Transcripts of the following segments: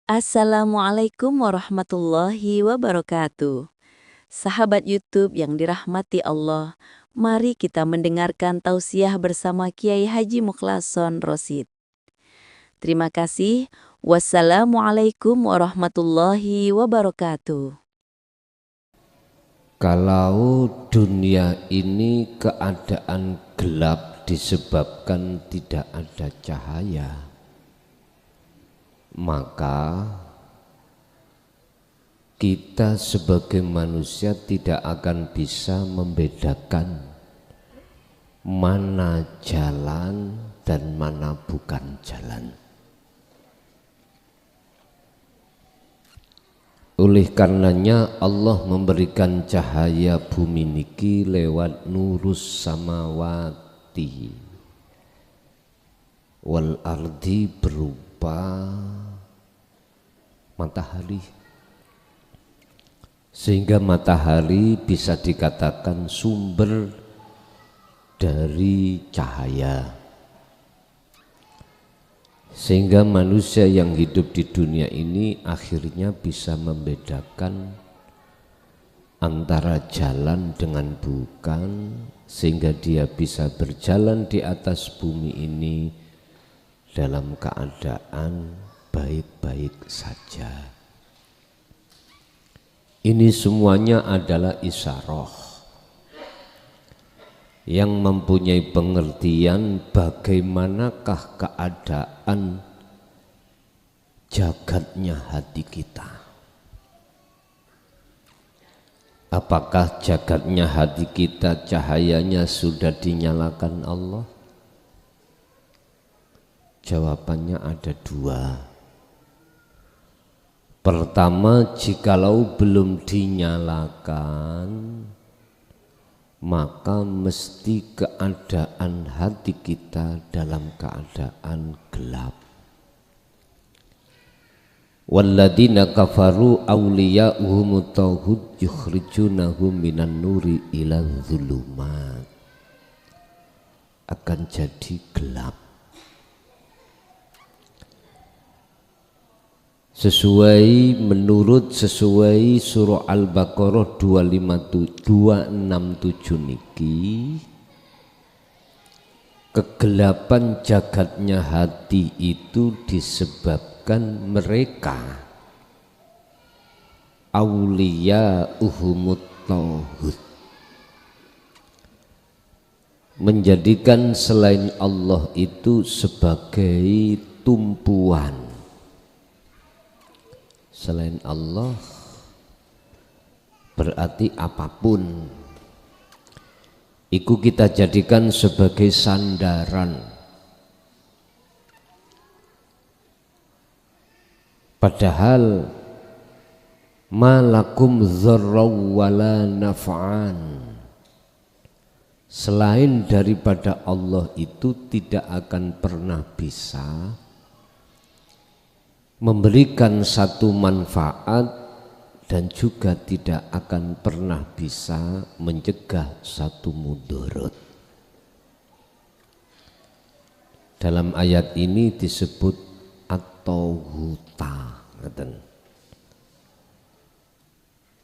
Assalamualaikum warahmatullahi wabarakatuh. Sahabat YouTube yang dirahmati Allah, mari kita mendengarkan tausiah bersama Kiai Haji Mukhlason Rosid. Terima kasih. Wassalamualaikum warahmatullahi wabarakatuh. Kalau dunia ini keadaan gelap disebabkan tidak ada cahaya, maka kita sebagai manusia tidak akan bisa membedakan mana jalan dan mana bukan jalan. Oleh karenanya Allah memberikan cahaya bumi niki lewat nurus samawati wal ardi berupa matahari, sehingga matahari bisa dikatakan sumber dari cahaya, sehingga manusia yang hidup di dunia ini akhirnya bisa membedakan antara jalan dengan bukan, sehingga dia bisa berjalan di atas bumi ini dalam keadaan baik-baik saja. Ini semuanya adalah isyarah yang mempunyai pengertian bagaimanakah keadaan jagatnya hati kita. Apakah jagatnya hati kita cahayanya sudah dinyalakan Allah? Jawabannya ada dua. Pertama, jikalau belum dinyalakan, maka mesti keadaan hati kita dalam keadaan gelap. Walladzina kafaru awliya'uhumut tauhid yukhrijunahum minan nuri ila dzulumat. Akan jadi gelap. Sesuai surah Al-Baqarah 267 niki, kegelapan jagatnya hati itu disebabkan mereka auliya uhumut tauhid, menjadikan selain Allah itu sebagai tumpuan. Selain Allah berarti apapun itu kita jadikan sebagai sandaran. Padahal malakum dzarraw wala naf'an, selain daripada Allah itu tidak akan pernah bisa memberikan satu manfaat dan juga tidak akan pernah bisa mencegah satu mudarat. Dalam ayat ini disebut at-tauhuta.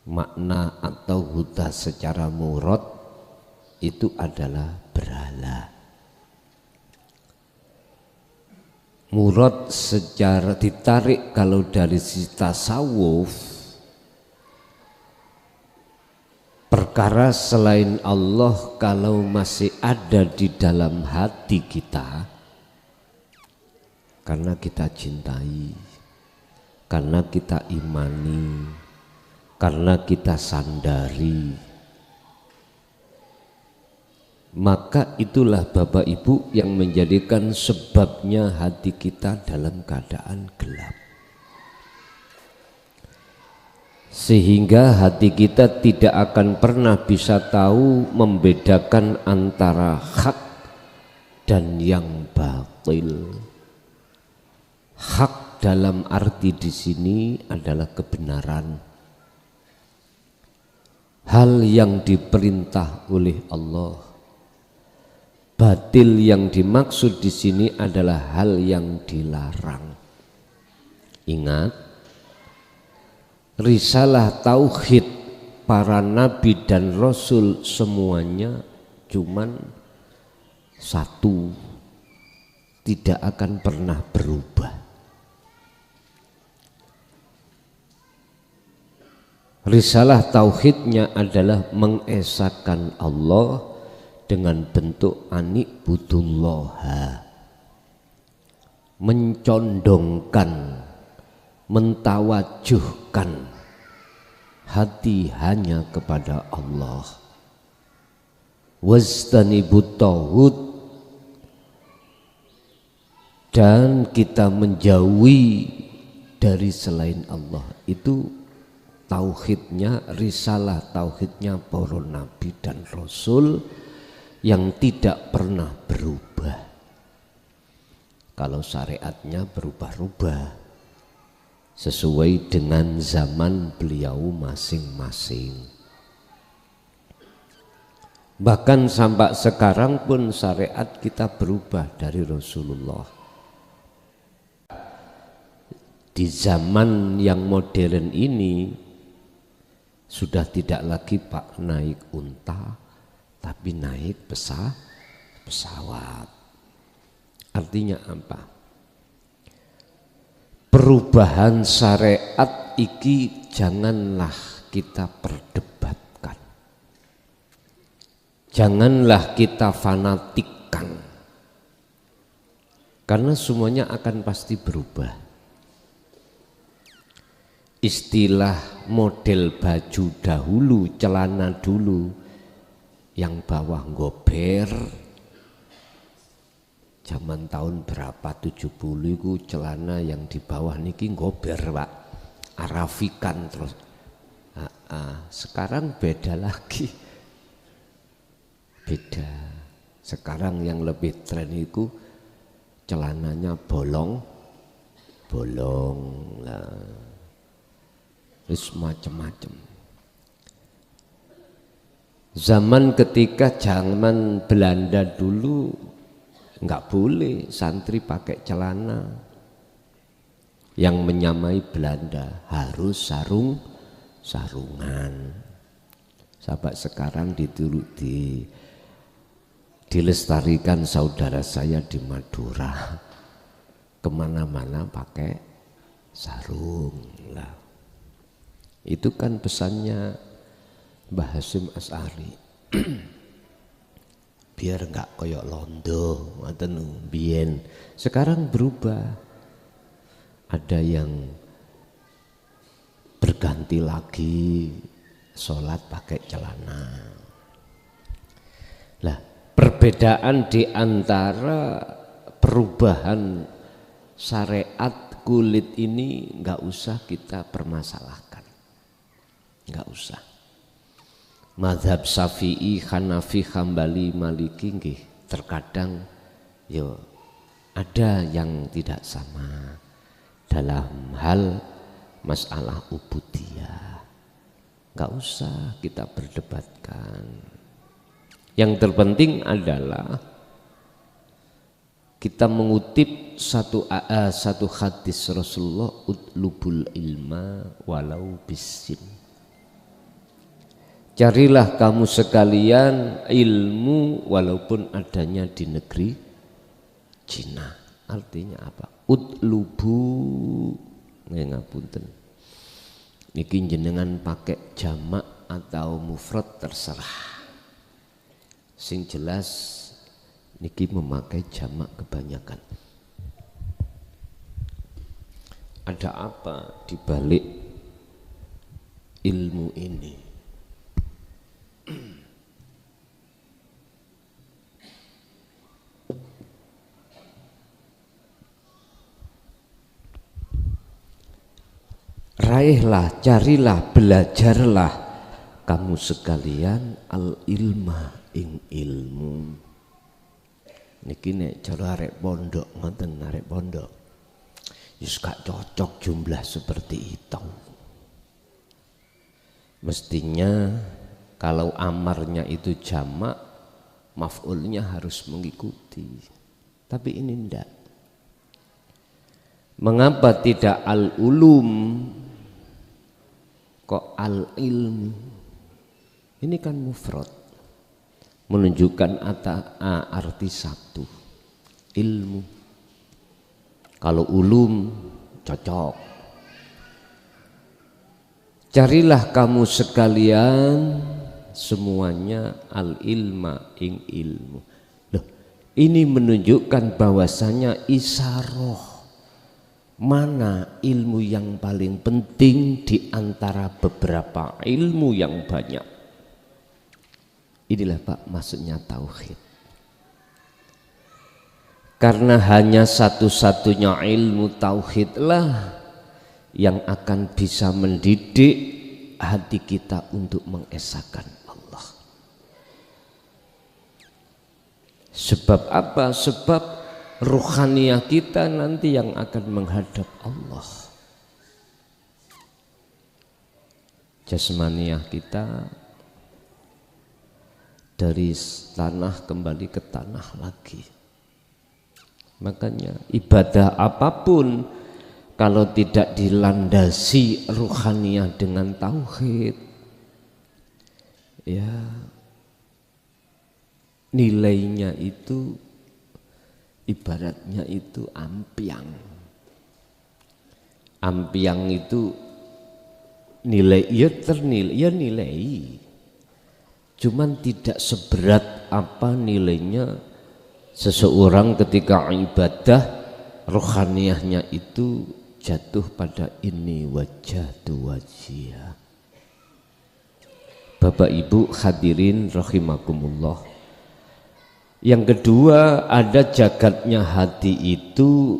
Makna at-tauhuta secara murad itu adalah berhala. Murad secara ditarik kalau dari sisi tasawuf, perkara selain Allah kalau masih ada di dalam hati kita, karena kita cintai, karena kita imani, karena kita sandari, maka itulah Bapak Ibu yang menjadikan sebabnya hati kita dalam keadaan gelap, sehingga hati kita tidak akan pernah bisa tahu membedakan antara hak dan yang batil. Hak dalam arti di sini adalah kebenaran, hal yang diperintah oleh Allah. Batil yang dimaksud di sini adalah hal yang dilarang. Ingat, risalah tauhid para nabi dan rasul semuanya cuman satu, tidak akan pernah berubah. Risalah tauhidnya adalah mengesahkan Allah dengan bentuk ani'budullaha, mencondongkan, mentawajuhkan hati hanya kepada Allah. Wastanibut tauhid, dan kita menjauhi dari selain Allah. Itu tauhidnya, risalah tauhidnya para nabi dan rasul yang tidak pernah berubah. Kalau syariatnya berubah-ubah sesuai dengan zaman beliau masing-masing. Bahkan sampai sekarang pun syariat kita berubah dari Rasulullah. Di zaman yang modern ini sudah tidak lagi Pak naik unta, tapi naik pesawat. Artinya apa? Perubahan syariat iki janganlah kita perdebatkan, janganlah kita fanatikkan, karena semuanya akan pasti berubah. Istilah model baju dahulu, celana dulu yang bawah gober, zaman tahun berapa 70 itu celana yang di bawah niki gober Pak, arafikan terus. Sekarang beda lagi, beda. Sekarang yang lebih tren itu celananya bolong lah. Terus macam-macam. Zaman ketika zaman Belanda dulu nggak boleh santri pakai celana yang menyamai Belanda, harus sarungan. Sampai sekarang dilestarikan saudara saya di Madura, kemana-mana pakai sarung lah. Itu kan pesannya Mbah Hasyim Asy'ari. Biar enggak koyok londo, ngoten biyen. Sekarang berubah. Ada yang berganti lagi sholat pakai celana. Lah, perbedaan di antara perubahan syariat kulit ini enggak usah kita permasalahkan. Enggak usah. Mazhab Syafi'i, Hanafi, Hambali, Maliki nggih terkadang yo ada yang tidak sama dalam hal masalah ubudiyah. Enggak usah kita berdebatkan. Yang terpenting adalah kita mengutip satu hadis Rasulullah, utlubul ilma walau bisin. Carilah kamu sekalian ilmu walaupun adanya di negeri Cina. Artinya apa? Utlubu, ngapunten. Niki jenengan pakai jamak atau mufrad terserah. Sing jelas niki memakai jamak kebanyakan. Ada apa di balik ilmu ini? Raihlah, carilah, belajarlah kamu sekalian al-ilma ing ilmu. Niki nek cara arek pondok ngoten, arek pondok wis gak cocok jumlah seperti itu. Mestinya kalau amarnya itu jamak, maf'ulnya harus mengikuti. Tapi ini enggak. Mengapa tidak al-ulum? Kok al-ilmu? Ini kan mufrad, menunjukkan arti satu, ilmu. Kalau ulum cocok. Carilah kamu sekalian semuanya al-ilma ing ilmu. Loh, ini menunjukkan bahwasanya isaroh mana ilmu yang paling penting di antara beberapa ilmu yang banyak. Inilah Pak maksudnya tauhid. Karena hanya satu-satunya ilmu tauhidlah yang akan bisa mendidik hati kita untuk mengesahkan Allah. Sebab apa? Sebab ruhaniyah kita nanti yang akan menghadap Allah. Jasmaniyah kita dari tanah kembali ke tanah lagi. Makanya ibadah apapun kalau tidak dilandasi ruhaniyah dengan tauhid, ya nilainya itu ibaratnya itu ampiang. Ampiang itu nilai nilai. Cuman tidak seberat apa nilainya seseorang ketika ibadah rohaniyahnya itu jatuh pada ini wajhatu wajhiyah. Bapak Ibu hadirin rahimakumullah. Yang kedua, ada jagatnya hati itu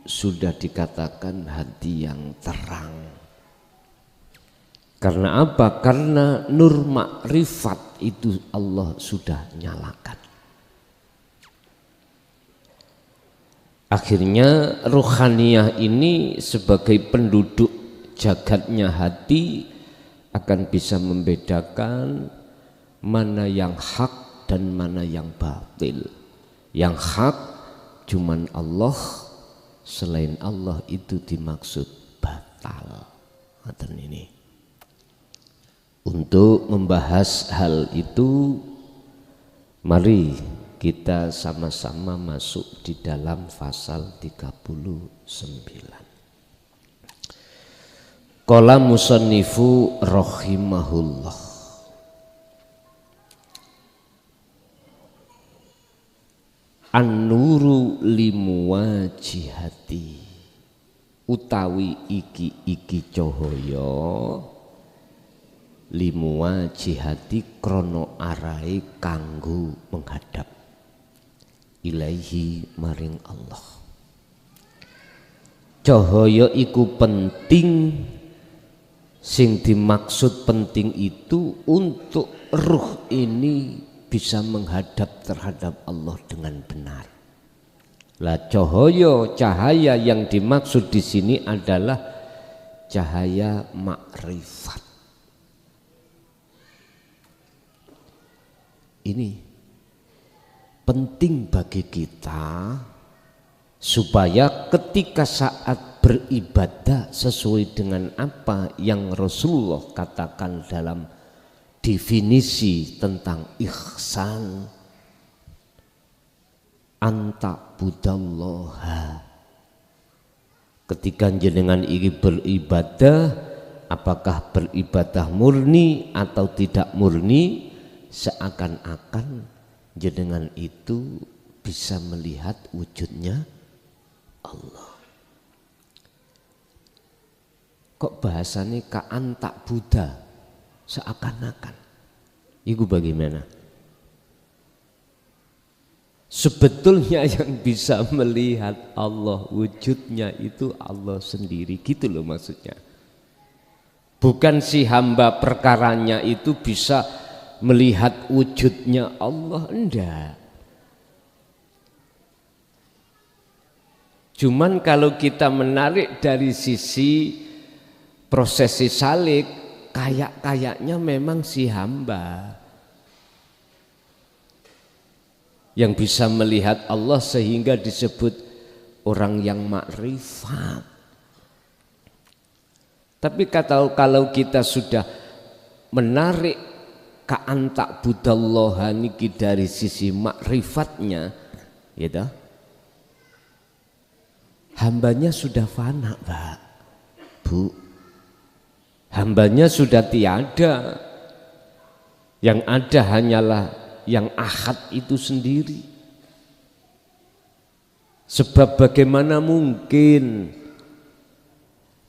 sudah dikatakan hati yang terang. Karena apa? Karena nur makrifat itu Allah sudah nyalakan. Akhirnya ruhaniyah ini sebagai penduduk jagatnya hati akan bisa membedakan mana yang hak dan mana yang batil. Yang hak cuman Allah, selain Allah itu dimaksud batal. Ini. Untuk membahas hal itu, mari kita sama-sama masuk di dalam pasal 39. Qala musannifu rahimahullah. An-nuru limuwajihati, utawi iki cahaya limuwajihati krono arai kanggo menghadap ilaihi maring Allah. Cahaya iku penting, sing dimaksud penting itu untuk ruh ini bisa menghadap terhadap Allah dengan benar. Lah cahaya yang dimaksud di sini adalah cahaya makrifat. Ini penting bagi kita supaya ketika saat beribadah sesuai dengan apa yang Rasulullah katakan dalam definisi tentang ihsan, anta budallaha. Ketika jenengan ini beribadah, apakah beribadah murni atau tidak murni, seakan-akan jenengan itu bisa melihat wujudnya Allah. Kok bahasanya ka'anta Buddha, seakan-akan. Itu bagaimana? Sebetulnya yang bisa melihat Allah wujudnya itu Allah sendiri, gitu loh maksudnya. Bukan si hamba perkaranya itu bisa melihat wujudnya Allah, enggak. Cuman kalau kita menarik dari sisi prosesi salik, kayaknya memang si hamba yang bisa melihat Allah sehingga disebut orang yang makrifat. Tapi kalau kita sudah menarik ka'antak budallaha niki dari sisi makrifatnya, gitu, hambanya sudah fana, Pak, Bu. Hambanya sudah tiada. Yang ada hanyalah yang ahad itu sendiri. Sebab bagaimana mungkin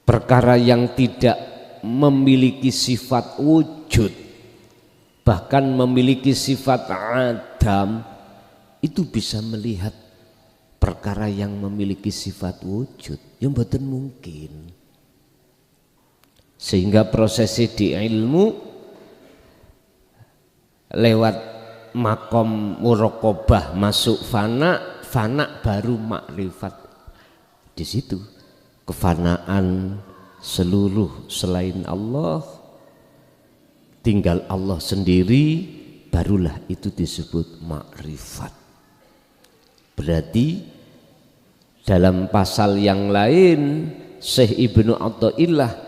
perkara yang tidak memiliki sifat wujud, bahkan memiliki sifat adam, itu bisa melihat perkara yang memiliki sifat wujud? Yang mboten mungkin. Sehingga prosesi di ilmu lewat makom muraqabah masuk fana, fana baru makrifat. Di situ kefanaan seluruh selain Allah, tinggal Allah sendiri, barulah itu disebut makrifat. Berarti dalam pasal yang lain Syekh Ibnu Athaillah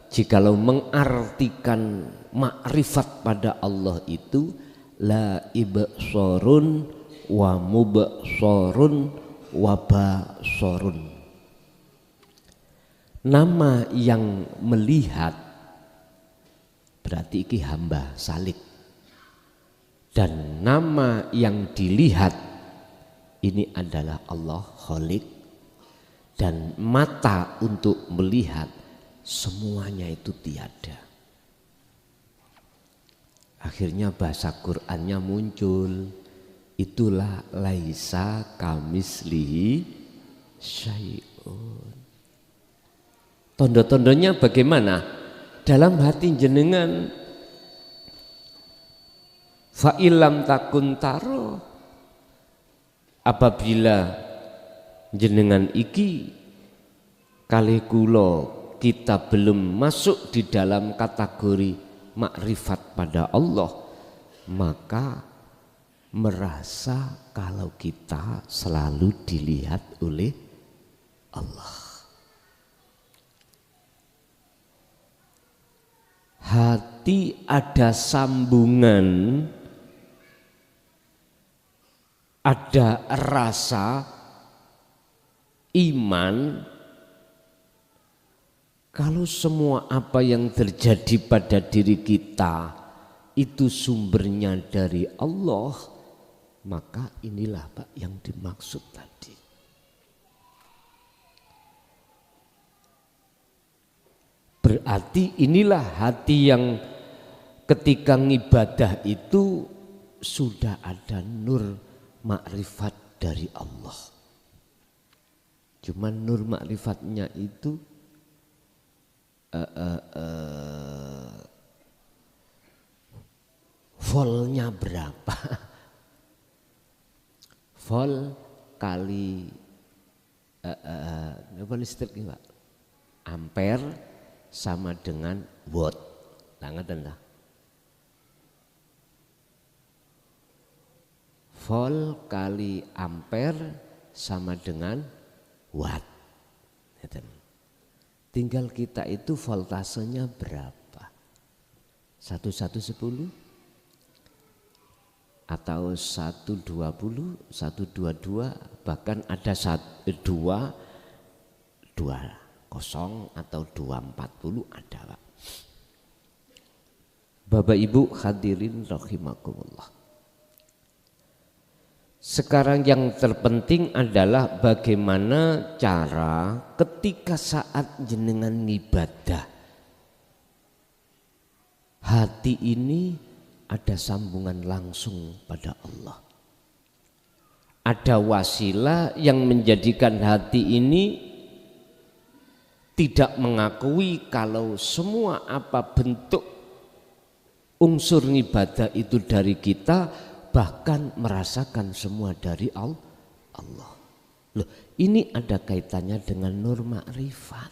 jikalau mengartikan makrifat pada Allah itu la ibsarun wa mubsarun wa basarun, nama yang melihat berarti iki hamba salik, dan nama yang dilihat ini adalah Allah Khalik, dan mata untuk melihat semuanya itu tiada. Akhirnya bahasa Qur'annya muncul, itulah laisa kamislihi syai'un. Tondo-tondonya bagaimana? Dalam hati jenengan, fa'ilam takun taro, apabila jenengan iki kali kula kita belum masuk di dalam kategori makrifat pada Allah, maka merasa kalau kita selalu dilihat oleh Allah. Hati ada sambungan, ada rasa iman. Kalau semua apa yang terjadi pada diri kita itu sumbernya dari Allah, maka inilah Pak yang dimaksud tadi. Berarti inilah hati yang ketika ngibadah itu sudah ada nur makrifat dari Allah. Cuman nur makrifatnya itu voltnya berapa? Volt kali listrik ini Pak, ampere sama dengan watt. Ngeten ta? Volt kali ampere sama dengan watt. Ngeten. Tinggal kita itu voltasenya berapa? 1110 atau 120, 122, bahkan ada 220 atau 240 ada Pak. Bapak Ibu hadirin rahimakumullah. Sekarang yang terpenting adalah bagaimana cara ketika saat jenengan ibadah, hati ini ada sambungan langsung pada Allah. Ada wasilah yang menjadikan hati ini tidak mengakui kalau semua apa bentuk unsur ibadah itu dari kita, bahkan merasakan semua dari Allah. Loh, ini ada kaitannya dengan nur makrifat.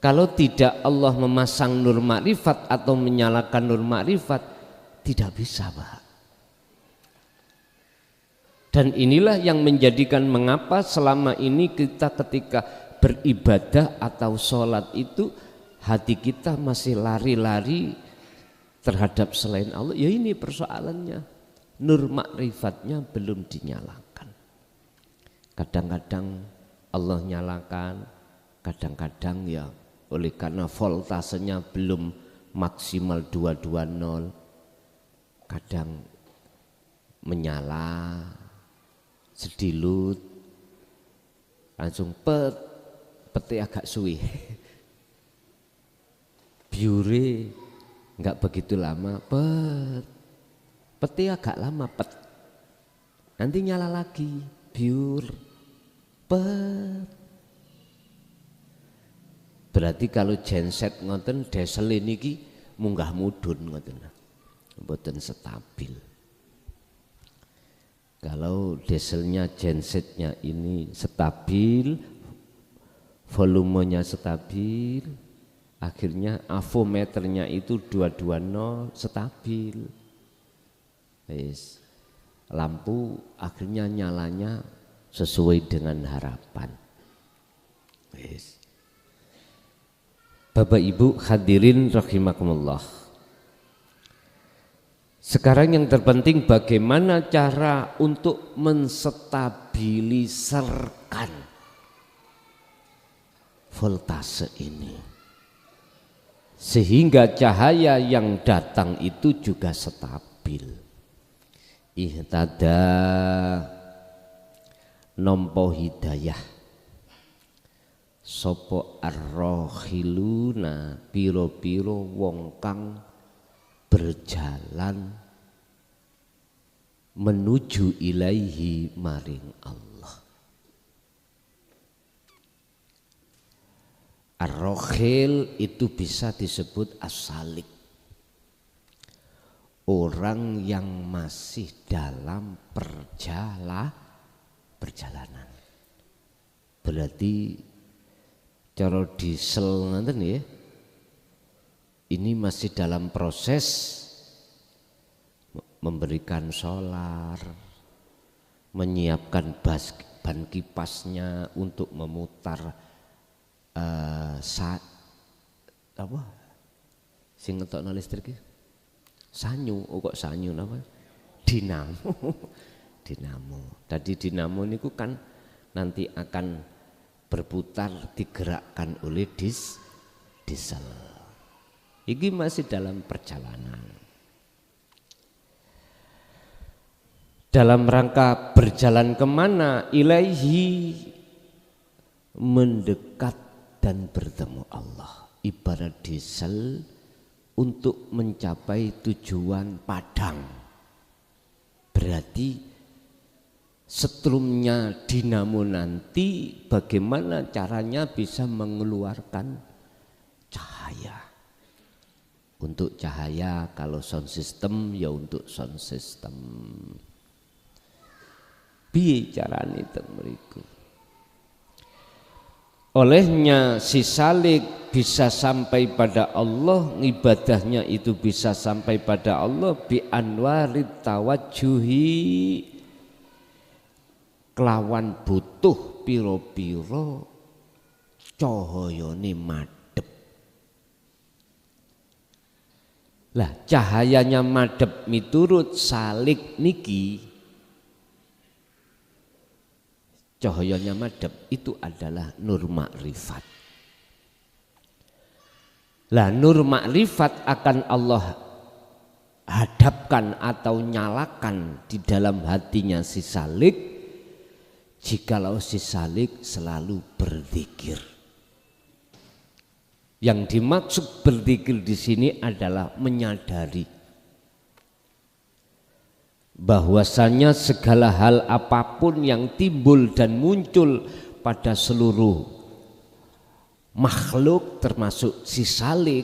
Kalau tidak Allah memasang nur makrifat atau menyalakan nur makrifat, tidak bisa Pak. Dan inilah yang menjadikan mengapa selama ini kita ketika beribadah atau sholat itu hati kita masih lari-lari terhadap selain Allah, ya ini persoalannya. Nur makrifatnya belum dinyalakan. Kadang-kadang Allah nyalakan, kadang-kadang ya oleh karena voltasenya belum maksimal 220, kadang menyala sedilut langsung peti agak suwi. Biure enggak begitu lama, peti agak lama nanti nyala lagi, biur berarti kalau genset ngoten desel niki munggah mudhun ngoten, mboten stabil. Kalau dieselnya gensetnya ini stabil, volumenya stabil, akhirnya avometernya itu 220 stabil. Lampu akhirnya nyalanya sesuai dengan harapan. Bapak Ibu hadirin rahimakumullah. Sekarang yang terpenting bagaimana cara untuk menstabiliserkan voltase ini, sehingga cahaya yang datang itu juga stabil. Ihtada nompo hidayah sopo arrohiluna piro-piro wong kang berjalan menuju ilaihi maring Allah. Ar-rohil itu bisa disebut as-salik, orang yang masih dalam perjalanan. Berarti cara diesel nanten ya, ini masih dalam proses memberikan solar, menyiapkan ban kipasnya untuk memutar sing ngetokno listrik iki sanyu, kok sanyu napa? Dinamo. Tadi dinamo niku kan nanti akan berputar digerakkan oleh diesel. Ini masih dalam perjalanan. Dalam rangka berjalan kemana? Ilaihi, mendekat dan bertemu Allah. Ibarat diesel untuk mencapai tujuan padang. Berarti setrumnya dinamo nanti bagaimana caranya bisa mengeluarkan cahaya. Untuk cahaya kalau sound system ya untuk sound system. Piye carane itu mriku? Olehnya si salik bisa sampai pada Allah, ibadahnya itu bisa sampai pada Allah bi anwarit tawajjuhi, kelawan butuh piro-piro cahayane madhep. Lah cahayanya madhep miturut salik niki, cahayanya madhep itu adalah nur makrifat. Lah nur makrifat akan Allah hadapkan atau nyalakan di dalam hatinya si salik jikalau si salik selalu berzikir. Yang dimaksud berzikir di sini adalah menyadari bahwasanya segala hal apapun yang timbul dan muncul pada seluruh makhluk termasuk si salik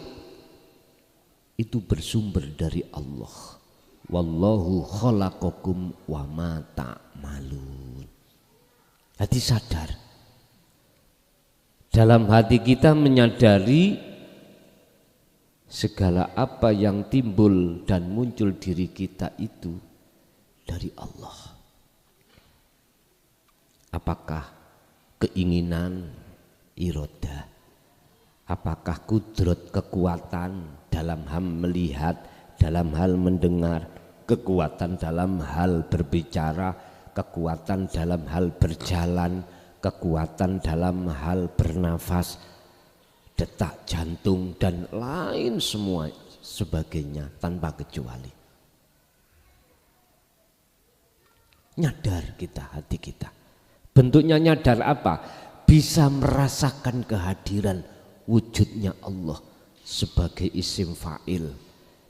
itu bersumber dari Allah. Wallahu khalaqakum wa ma ta'malun. Hati sadar, dalam hati kita menyadari segala apa yang timbul dan muncul diri kita itu dari Allah. Apakah keinginan irodah. Apakah kudrat, kekuatan dalam hal melihat, dalam hal mendengar, kekuatan dalam hal berbicara, kekuatan dalam hal berjalan, kekuatan dalam hal bernafas, detak jantung dan lain semua sebagainya tanpa kecuali. Nyadar kita, hati kita. Bentuknya nyadar apa? Bisa merasakan kehadiran wujudnya Allah sebagai isim fa'il,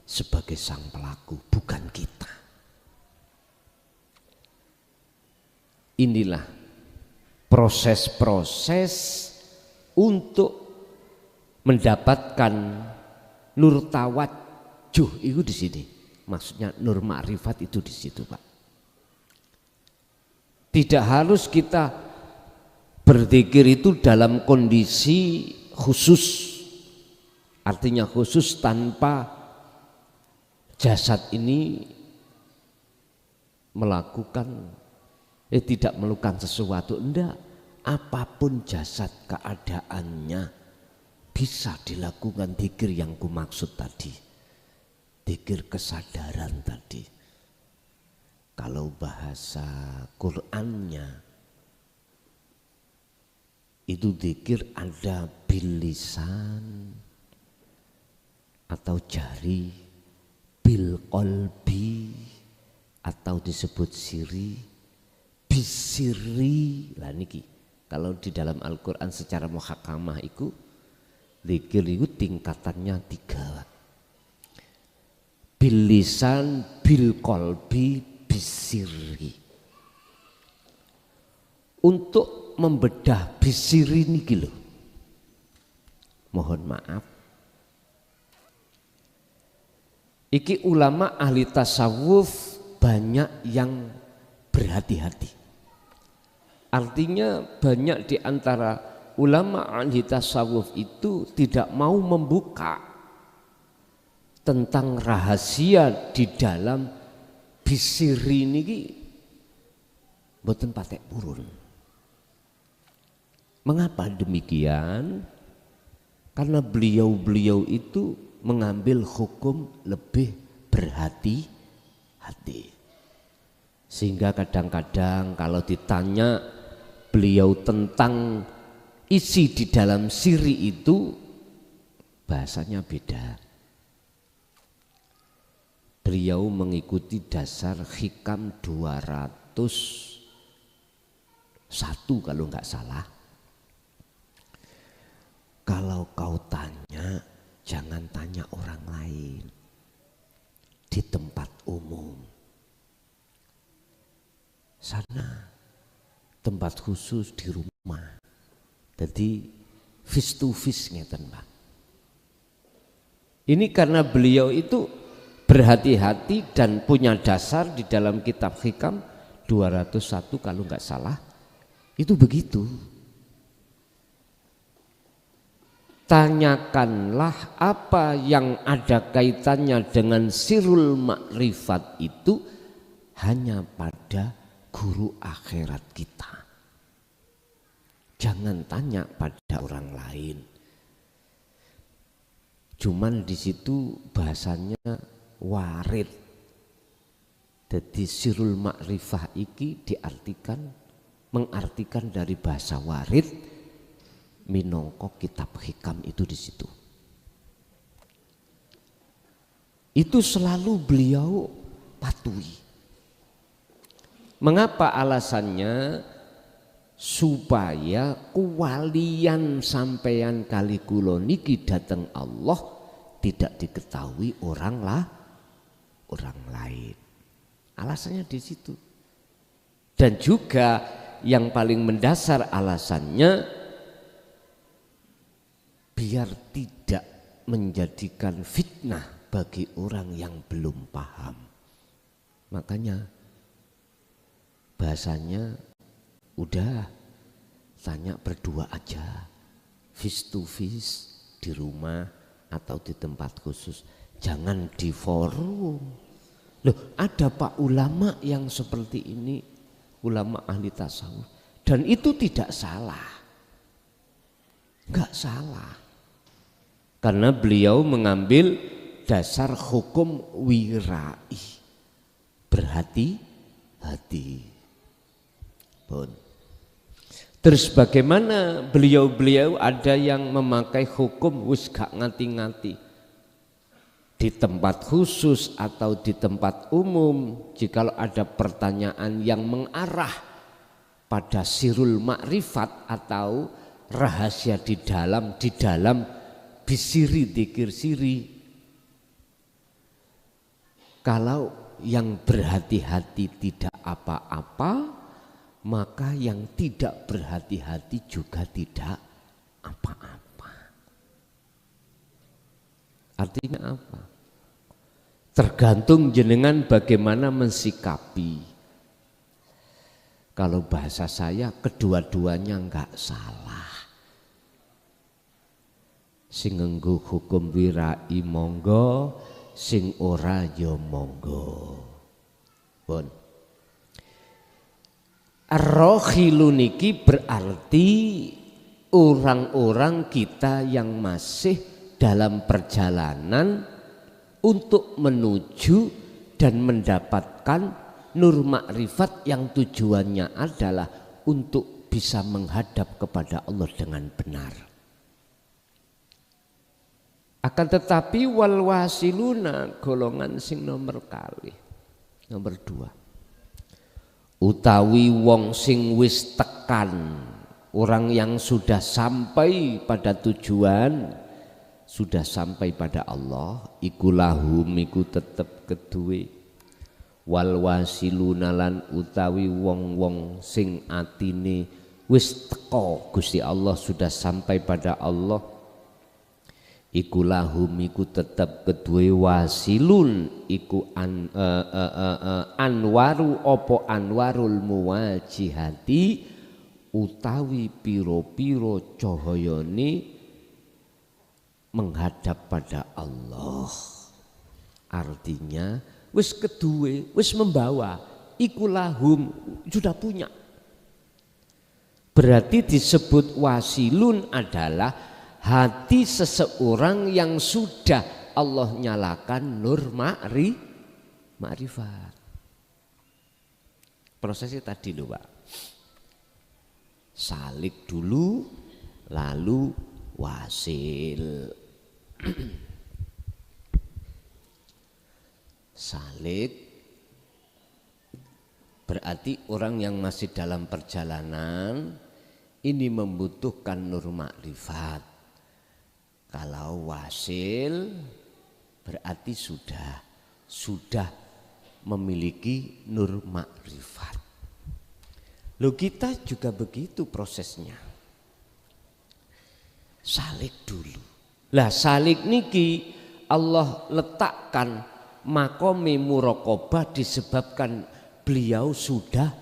sebagai sang pelaku, bukan kita. Inilah proses-proses untuk mendapatkan nur tawajuh itu di sini. Maksudnya nur ma'rifat itu di situ, Pak. Tidak harus kita berzikir itu dalam kondisi khusus, artinya khusus tanpa jasad ini tidak melakukan sesuatu. Enggak, apapun jasad keadaannya bisa dilakukan zikir yang kumaksud tadi, zikir kesadaran tadi. Kalau bahasa Qur'annya itu zikir ada bil lisan atau jari, bil qalbi atau disebut siri, bisiri. Lah niki kalau di dalam Al-Qur'an secara muhakamah itu zikir itu tingkatannya 3. Bil lisan, bil qalbi, bisiri. Untuk membedah bisiri niki lho, mohon maaf, iki ulama ahli tasawuf banyak yang berhati-hati. Artinya banyak di antara ulama ahli tasawuf itu tidak mau membuka tentang rahasia di dalam bisiri niki, mboten patek purun. Mengapa demikian? Karena beliau-beliau itu mengambil hukum lebih berhati-hati. Sehingga kadang-kadang kalau ditanya beliau tentang isi di dalam siri itu, bahasanya beda. Beliau mengikuti dasar hikam 201 kalau nggak salah. Kalau kau tanya, jangan tanya orang lain di tempat umum. Sana tempat khusus di rumah. Jadi face to face ngeten, Pak. Ini karena beliau itu berhati-hati dan punya dasar di dalam kitab hikam 201 kalau nggak salah. Itu begitu. Tanyakanlah apa yang ada kaitannya dengan sirul makrifat itu hanya pada guru akhirat kita. Jangan tanya pada orang lain. Cuman di situ bahasanya warid. Jadi sirul makrifah iki mengartikan dari bahasa warid, minangka kitab hikam itu di situ. Itu selalu beliau patuhi. Mengapa alasannya? Supaya kuwalian sampeyan kali kula niki dateng Allah tidak diketahui orang lain. Alasannya di situ. Dan juga yang paling mendasar alasannya biar tidak menjadikan fitnah bagi orang yang belum paham. Makanya bahasanya udah tanya berdua aja, face to face di rumah atau di tempat khusus, jangan di forum. Loh, ada Pak ulama yang seperti ini, ulama ahli tasawuf, dan itu tidak salah. Enggak salah. Karena beliau mengambil dasar hukum wirai. Berhati-hati. Pun. Terus bagaimana beliau-beliau ada yang memakai hukum wis gak ngati-ngati. Di tempat khusus atau di tempat umum, jikalau ada pertanyaan yang mengarah pada sirul makrifat atau rahasia di dalam bisiri dzikir siri. Kalau yang berhati-hati tidak apa-apa, maka yang tidak berhati-hati juga tidak apa-apa. Artinya apa? Tergantung jenengan bagaimana mensikapi. Kalau bahasa saya kedua-duanya enggak salah. Sing nganggo hukum wirai monggo, sing ora ya monggo. Pun. Ar-Rakhilu niki berarti orang-orang kita yang masih dalam perjalanan untuk menuju dan mendapatkan nur makrifat yang tujuannya adalah untuk bisa menghadap kepada Allah dengan benar. Akan tetapi wal wasiluna golongan sing nomor kali, nomor 2. Utawi wong sing wis tekan, orang yang sudah sampai pada tujuan, sudah sampai pada Allah, iku lahum iku tetep kedue. Wal wasiluna lan utawi wong-wong sing atine wis teko Gusti Allah, sudah sampai pada Allah, iku lahum iku tetep kedue wasilun iku anwaru opo anwarul muwajihati utawi piro-piro cahayane menghadap pada Allah. Artinya wis kedue, wis membawa, iku lahum sudah punya. Berarti disebut wasilun adalah hati seseorang yang sudah Allah nyalakan nur makrifat. Prosesnya tadi loh Pak. Salik dulu lalu wasil. Salik berarti orang yang masih dalam perjalanan ini membutuhkan nur makrifat. Kalau wasil berarti sudah memiliki nur makrifat. Loh kita juga begitu prosesnya. Salik dulu. Lah salik niki Allah letakkan makomi muraqabah disebabkan beliau sudah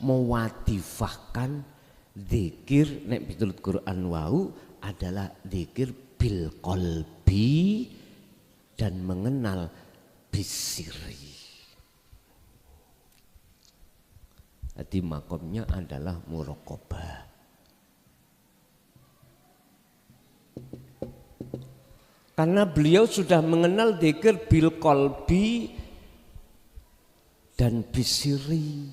mewadifahkan zikir nek piturut Quran wau adalah zikir bil qalbi dan mengenal bisiri. Jadi makomnya adalah muraqabah. Karena beliau sudah mengenal zikir bil qalbi dan bisiri.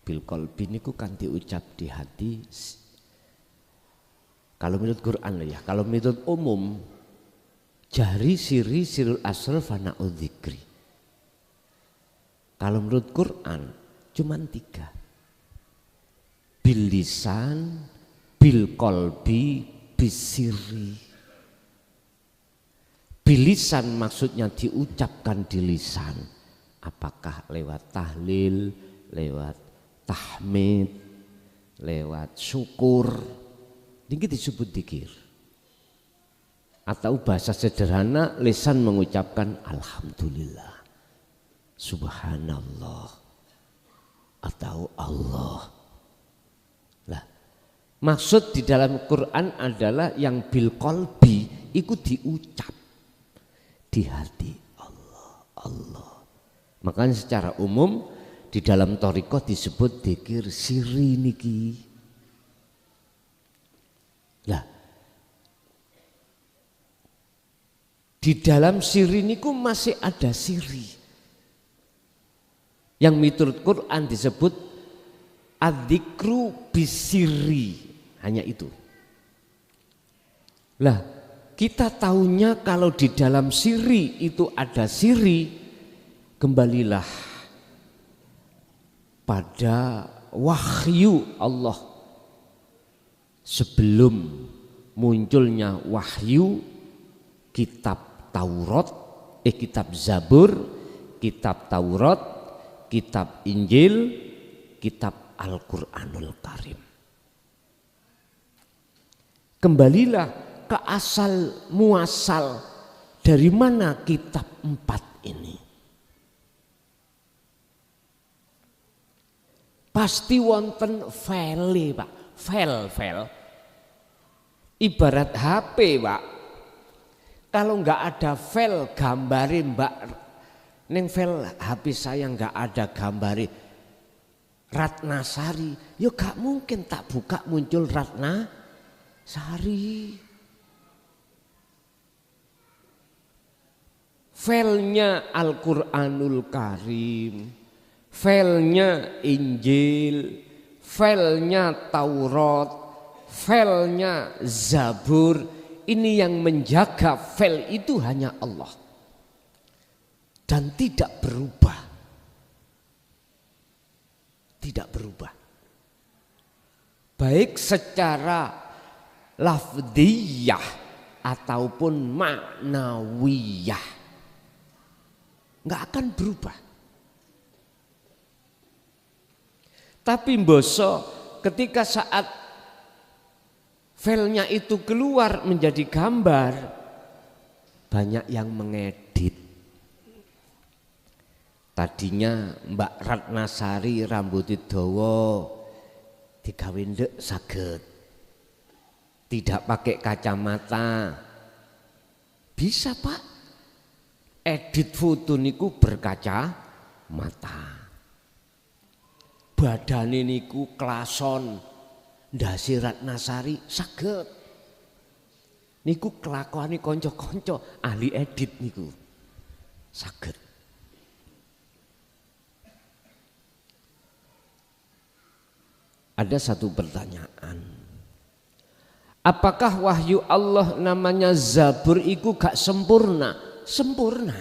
Bil qalbi niku kan diucap di hati. Kalau menurut Quran ya, kalau menurut umum jari siri sirul asrar fana'u dzikri. Kalau menurut Quran cuman 3. Bil lisan, bil qalbi, bisiri. Bilisan maksudnya diucapkan di lisan. Apakah lewat tahlil, lewat tahmid, lewat syukur. Ini disebut dzikir. Atau bahasa sederhana lisan mengucapkan alhamdulillah, subhanallah, atau Allah. Lah, maksud di dalam Quran adalah yang bil qalbi itu diucap di hati Allah. Makanya secara umum di dalam thariqah disebut dzikir sirri niki. Lah, di dalam siri niku masih ada siri. Yang miturut Quran disebut adzikru bisiri, hanya itu. Lah, kita tahunya kalau di dalam siri itu ada siri, kembalilah pada wahyu Allah. Sebelum munculnya wahyu, kitab Taurat, kitab Zabur, kitab Taurat, kitab Injil, kitab Al-Quranul Karim. Kembalilah ke asal muasal, dari mana kitab 4 ini. Pasti wonten file, Pak. File. Ibarat HP, Pak. Kalau enggak ada file gambare, Mbak, neng file HP saya enggak ada gambare Ratnasari, ya gak mungkin tak buka muncul Ratnasari. Filenya Al-Quranul Karim, filenya Injil, filenya Taurat, filenya Zabur. Ini yang menjaga file itu hanya Allah dan tidak berubah. Tidak berubah. Baik secara lafdiyah ataupun maknawiyah, nggak akan berubah. Tapi mboso ketika saat filenya itu keluar menjadi gambar, banyak yang mengedit. Tadinya Mbak Ratnasari rambutnya dawa, digawe ndek saged. Tidak pakai kacamata. Bisa, Pak. Edit foto niku berkaca mata. Badane niku klason, ndase Ratnasari saged. Niku kelakuane kanca-kanca ahli edit niku. Saged. Ada satu pertanyaan. Apakah wahyu Allah namanya Zabur iku gak sempurna? Sempurna.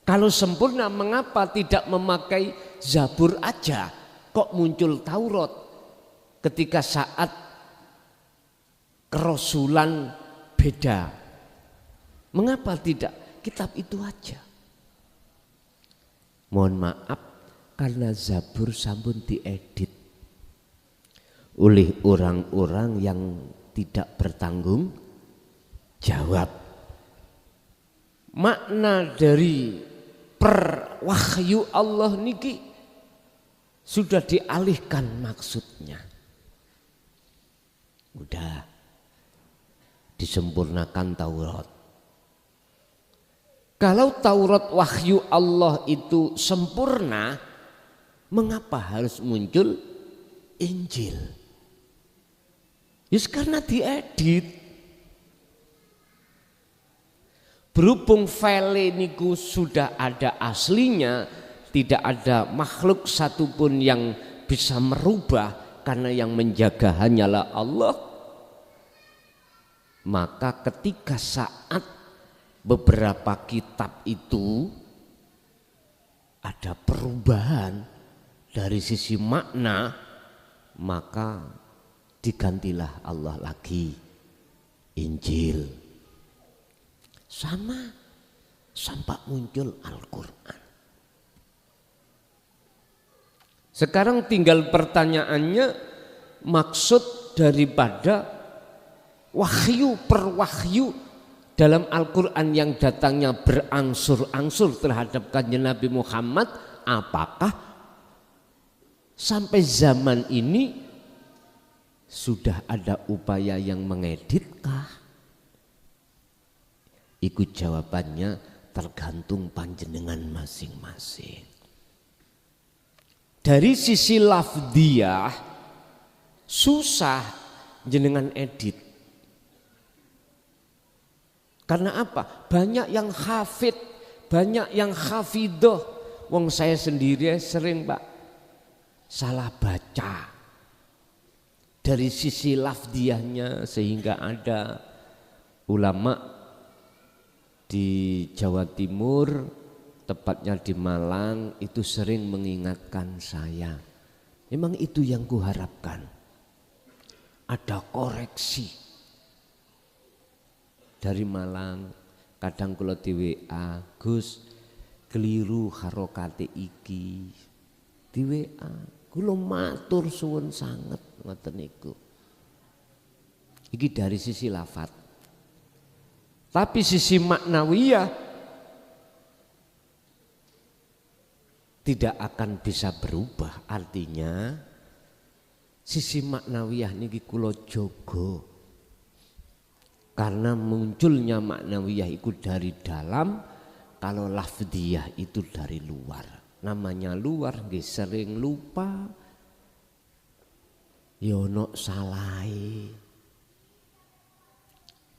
Kalau sempurna, mengapa tidak memakai Zabur aja? Kok muncul Taurat ketika saat kerasulan beda? Mengapa tidak kitab itu aja? Mohon maaf, karena Zabur sampun diedit oleh orang-orang yang tidak bertanggung jawab. Makna dari perwahyu Allah niki sudah dialihkan maksudnya. Udah disempurnakan Taurat. Kalau Taurat wahyu Allah itu sempurna, mengapa harus muncul Injil? Yes, karena diedit. Berhubung file niku sudah ada aslinya, tidak ada makhluk satupun yang bisa merubah karena yang menjaga hanyalah Allah. Maka ketika saat beberapa kitab itu ada perubahan dari sisi makna, maka digantilah Allah lagi Injil. Sama sampai muncul Al-Quran. Sekarang tinggal pertanyaannya, maksud daripada wahyu per wahyu dalam Al-Quran yang datangnya berangsur-angsur terhadap kanjeng Nabi Muhammad, apakah sampai zaman ini sudah ada upaya yang mengeditkah? Ikut jawabannya tergantung panjenengan masing-masing. Dari sisi lafdiyah Susah jenengan edit. Karena apa? Banyak yang hafid, banyak yang hafidoh. Wong saya sendiri sering Pak salah baca. Dari sisi lafdiahnya, sehingga ada ulama di Jawa Timur, tepatnya di Malang, itu sering mengingatkan saya. Memang itu yang kuharapkan. Ada koreksi. Dari Malang, kadang kula di WA, Gus keliru harokate iki. Di WA, kula matur suwun sanget ngoten niku. Iki dari sisi lafat. Tapi sisi maknawiyah tidak akan bisa berubah. Artinya sisi maknawiyah niki kula jaga. Karena munculnya maknawiyah itu dari dalam, kalau lafdiyah itu dari luar. Namanya luar nggih sering lupa. Yono salai.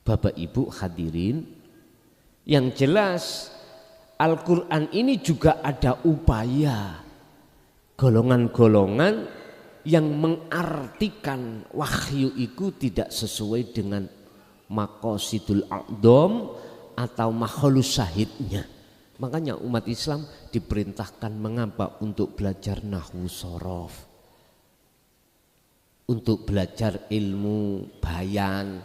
Bapak Ibu hadirin, yang jelas Al-Quran ini juga ada upaya golongan-golongan yang mengartikan wahyu itu tidak sesuai dengan maqasidul a'dham atau makhlus syahidnya. Makanya umat Islam diperintahkan mengapa? Untuk belajar nahwu sorof, untuk belajar ilmu bayan,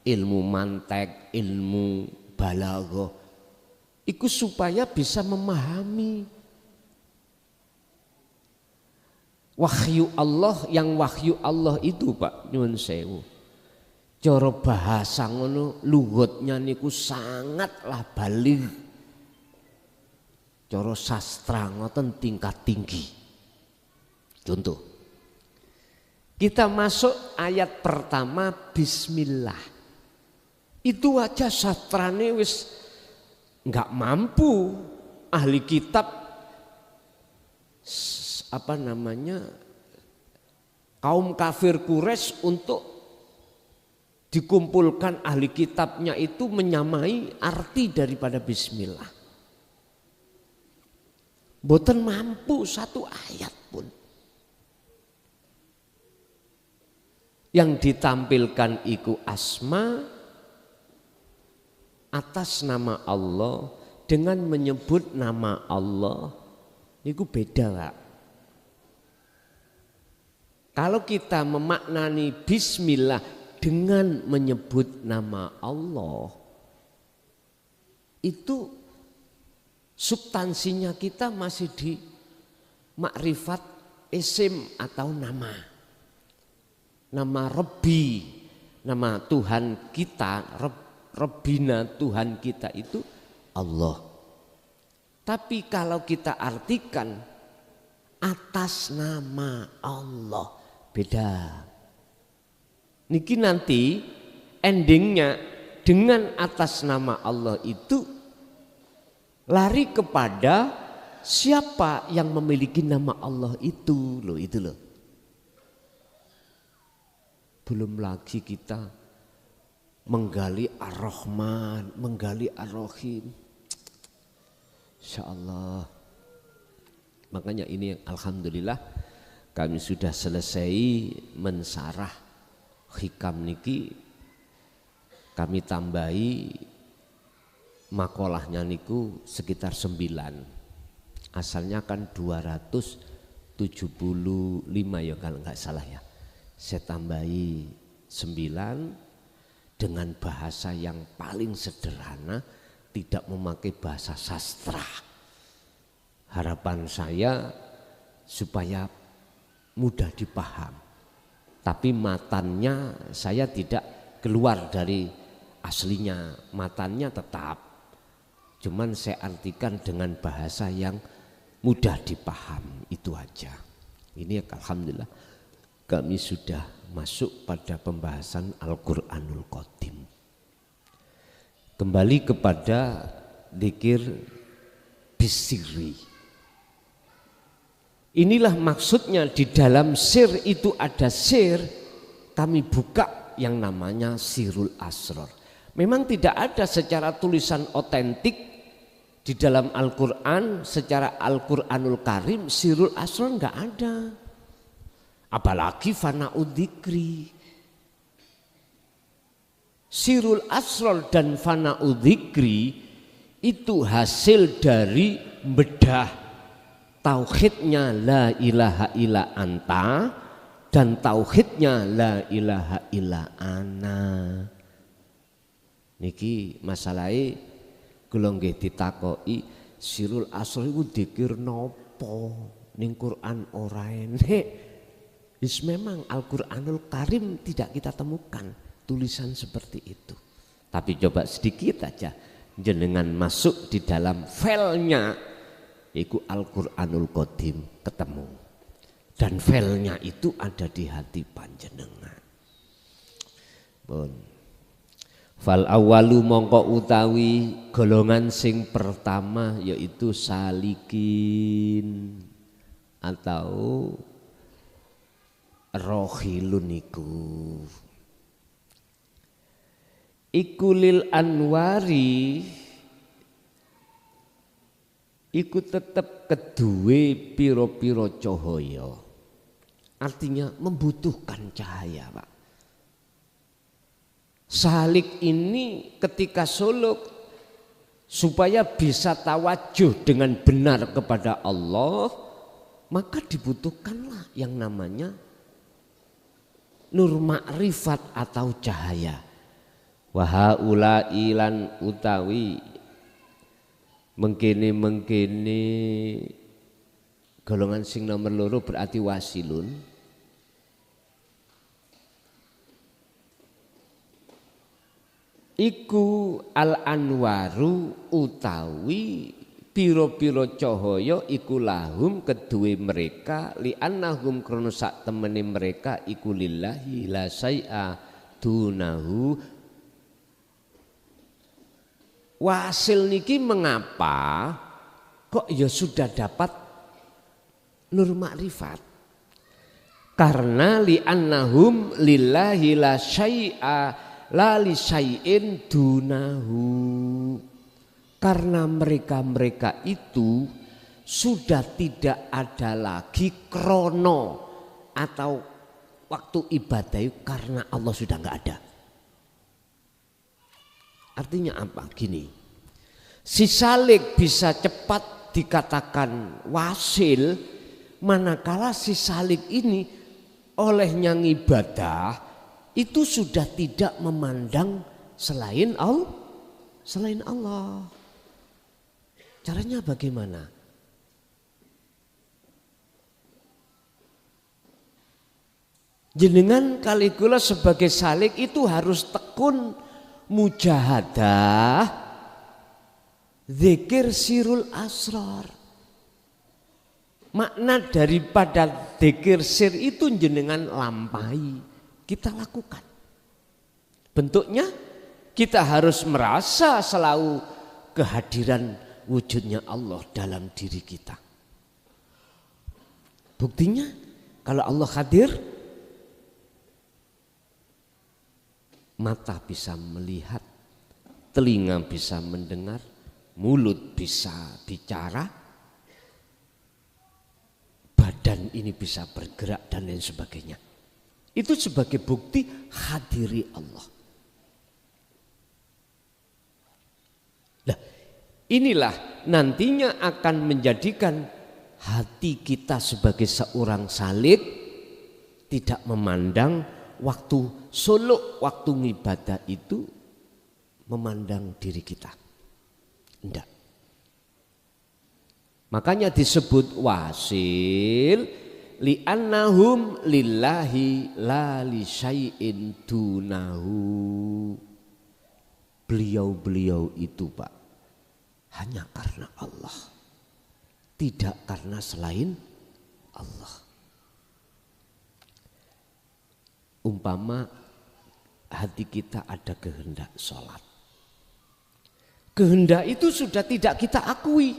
ilmu mantek, ilmu balaghah, itu supaya bisa memahami wahyu Allah. Yang wahyu Allah itu Pak nyuwun sewu, cara bahasa ngono lugatnya niku sangatlah baligh. Cara sastra ngoten tingkat tinggi. Contoh, kita masuk ayat pertama bismillah. Itu aja sastrane wis enggak mampu ahli kitab kaum kafir Quraisy untuk dikumpulkan ahli kitabnya itu menyamai arti daripada bismillah. Boten mampu satu ayat pun. Yang ditampilkan iku asma atas nama Allah dengan menyebut nama Allah. Itu beda Pak. Kalau kita memaknani bismillah dengan menyebut nama Allah, itu substansinya kita masih di makrifat isim atau nama. Nama Rabbi, nama Tuhan kita, Rabbina Tuhan kita itu Allah. Tapi kalau kita artikan atas nama Allah, beda. Niki nanti endingnya dengan atas nama Allah itu lari kepada siapa yang memiliki nama Allah itu loh, itu loh. Belum lagi kita menggali Ar-Rahman, menggali Ar-Rahim. Insyaallah. Makanya ini alhamdulillah kami sudah selesai mensarah hikam niki, kami tambahi makolahnya niku sekitar 9. Asalnya kan 275 ya kalau nggak salah ya. Saya tambahi 9 dengan bahasa yang paling sederhana, tidak memakai bahasa sastra. Harapan saya supaya mudah dipaham. Tapi matannya saya tidak keluar dari aslinya, matannya tetap. Cuman saya artikan dengan bahasa yang mudah dipaham, itu aja. Ini alhamdulillah kami sudah masuk pada pembahasan Al-Quranul Qadim. Kembali kepada dzikir bisiri. Inilah maksudnya di dalam sir itu ada sir, kami buka yang namanya Sirul Asror. Memang tidak ada secara tulisan otentik di dalam Al-Quran, secara Al-Quranul Karim Sirul Asror enggak ada. Apalagi Fana'ud Dzikri. Sirul Asror dan Fana'ud Dzikri itu hasil dari bedah tauhidnya la ilaha illa anta dan tauhidnya la ilaha illa ana. Niki masalahe kula nggih ditakoki Sirul Asror iku dzikir napa ning Quran ora enek. Wis memang Al-Qur'anul Karim tidak kita temukan tulisan seperti itu. Tapi coba sedikit aja jenengan masuk di dalam filenya iku Al-Qur'anul Qadim ketemu. Dan filenya itu ada di hati panjenengan. Pun. Fal awalu mongko utawi golongan sing pertama yaitu salikin atau rohilun iku lil anwari iku tetap kedue piro-piro cahaya. Artinya membutuhkan cahaya, Pak. Salik ini ketika suluk supaya bisa tawajuh dengan benar kepada Allah, maka dibutuhkanlah yang namanya nur ma'rifat atau cahaya. Wa haula ilan utawi mengkene golongan sing nomor loro berarti wasilun. Iku al anwaru utawi piro-piro cahaya iku lahum kedue mereka li annahum krana sak temene mereka iku lillahi la syai'a dunahu. Wasil niki mengapa kok ya sudah dapat nur makrifat? Karena li annahum lillahi la syai'a la li syai'in dunahu. Karena mereka itu sudah tidak ada lagi krono atau waktu ibadah karena Allah sudah enggak ada. Artinya apa? Gini, si salik bisa cepat dikatakan wasil, manakala si salik ini olehnya ngibadah itu sudah tidak memandang selain Allah. Caranya bagaimana? Jenengan kalikula sebagai salik itu harus tekun mujahadah zikir sirul asrar. Makna daripada zikir sir itu jenengan lampahi, kita lakukan. Bentuknya kita harus merasa selalu kehadiran wujudnya Allah dalam diri kita. Buktinya kalau Allah hadir, mata bisa melihat, telinga bisa mendengar, mulut bisa bicara, badan ini bisa bergerak dan lain sebagainya. Itu sebagai bukti hadiri Allah. Nah, inilah nantinya akan menjadikan hati kita sebagai seorang salik tidak memandang waktu suluk, waktu ngibadah itu memandang diri kita. Enggak. Makanya disebut wasil li'annahum lillahi la li syai'in dunahu. Beliau-beliau itu Pak hanya karena Allah, tidak karena selain Allah. Umpama hati kita ada kehendak sholat, kehendak itu sudah tidak kita akui.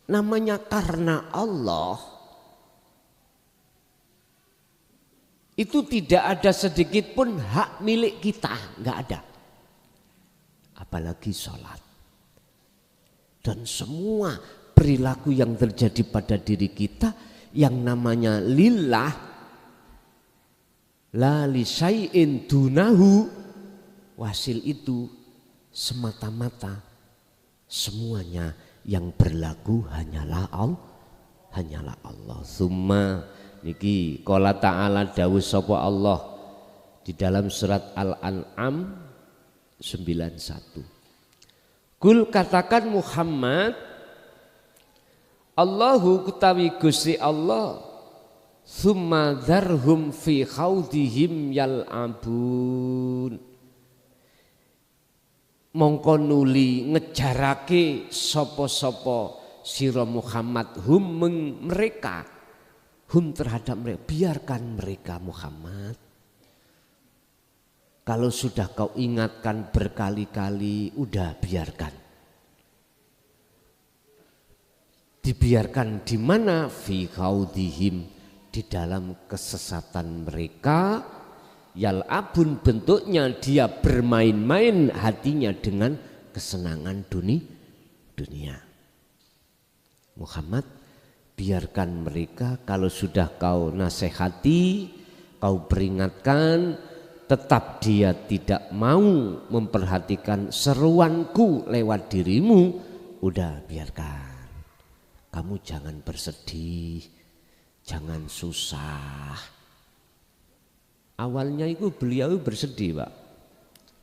namanya karena Allah, itu tidak ada sedikit pun hak milik kita, nggak ada. Apalagi sholat. Dan semua perilaku yang terjadi pada diri kita yang namanya lillah, la li syai'in dunahu, wasil itu semata-mata semuanya yang berlaku hanyalah Allah. Summa niki qala ta'ala dawuh sapa Allah di dalam surat Al-An'am 91. Kul katakan Muhammad, Allahu kutawi Gusti Allah, summa dzarhum fi khaudihim yal'abun. Mongko nuli ngejarake sapa-sapa sira Muhammad hum mereka, hum terhadap mereka, biarkan mereka Muhammad. Kalau sudah kau ingatkan berkali-kali, udah biarkan. Dibiarkan di mana? Fi khaudihim, di dalam kesesatan mereka. Yal'abun, bentuknya dia bermain-main hatinya dengan kesenangan dunia. Muhammad, biarkan mereka. Kalau sudah kau nasihati, kau peringatkan, tetap dia tidak mau memperhatikan seruanku lewat dirimu, udah biarkan. Kamu jangan bersedih, jangan susah. Awalnya itu beliau bersedih, Pak,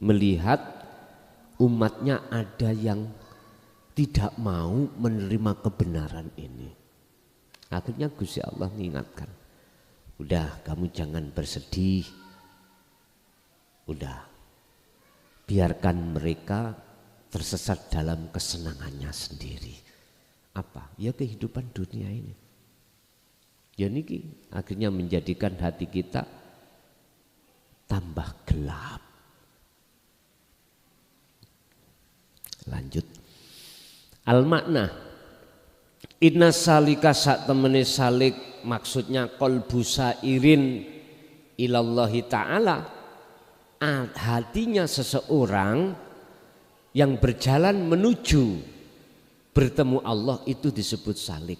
melihat umatnya ada yang tidak mau menerima kebenaran ini. Akhirnya Gusti Allah mengingatkan, udah kamu jangan bersedih, udah biarkan mereka tersesat dalam kesenangannya sendiri. Apa? Ya kehidupan dunia ini. Ya niki akhirnya menjadikan hati kita tambah gelap. Lanjut. Al-makna, inna salika sak temene salik, maksudnya qalbu sairin ilallahi ta'ala, hatinya seseorang yang berjalan menuju bertemu Allah itu disebut salik.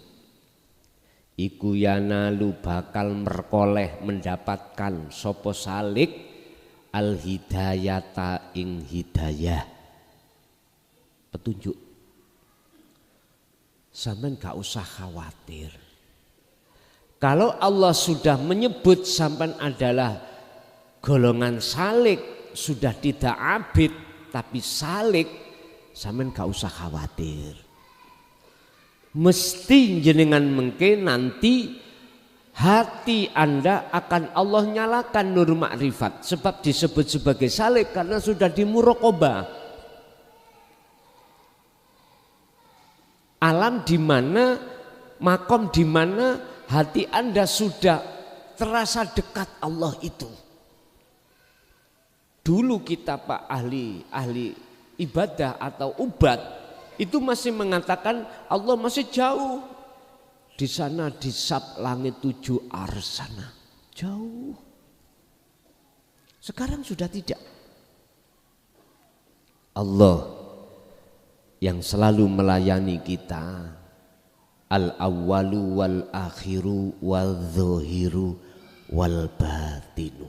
Iku yanalu bakal merkoleh mendapatkan sopo salik al hidayata ing hidayah, petunjuk. Sampean gak usah khawatir. Kalau Allah sudah menyebut sampean adalah golongan salik, sudah tidak abid tapi salik, sampean gak usah khawatir. Mesti jenengan mengke nanti hati Anda akan Allah nyalakan nur makrifat, sebab disebut sebagai salik karena sudah dimuraqabah. Alam di mana, makom di mana hati Anda sudah terasa dekat Allah itu. Dulu kita Pak ahli ibadah atau ubat itu masih mengatakan Allah masih jauh. Di sana di sab langit 7 arsana. Jauh. Sekarang sudah tidak. Allah yang selalu melayani kita, al-awwalu wal akhiru wal zahiru wal batinu.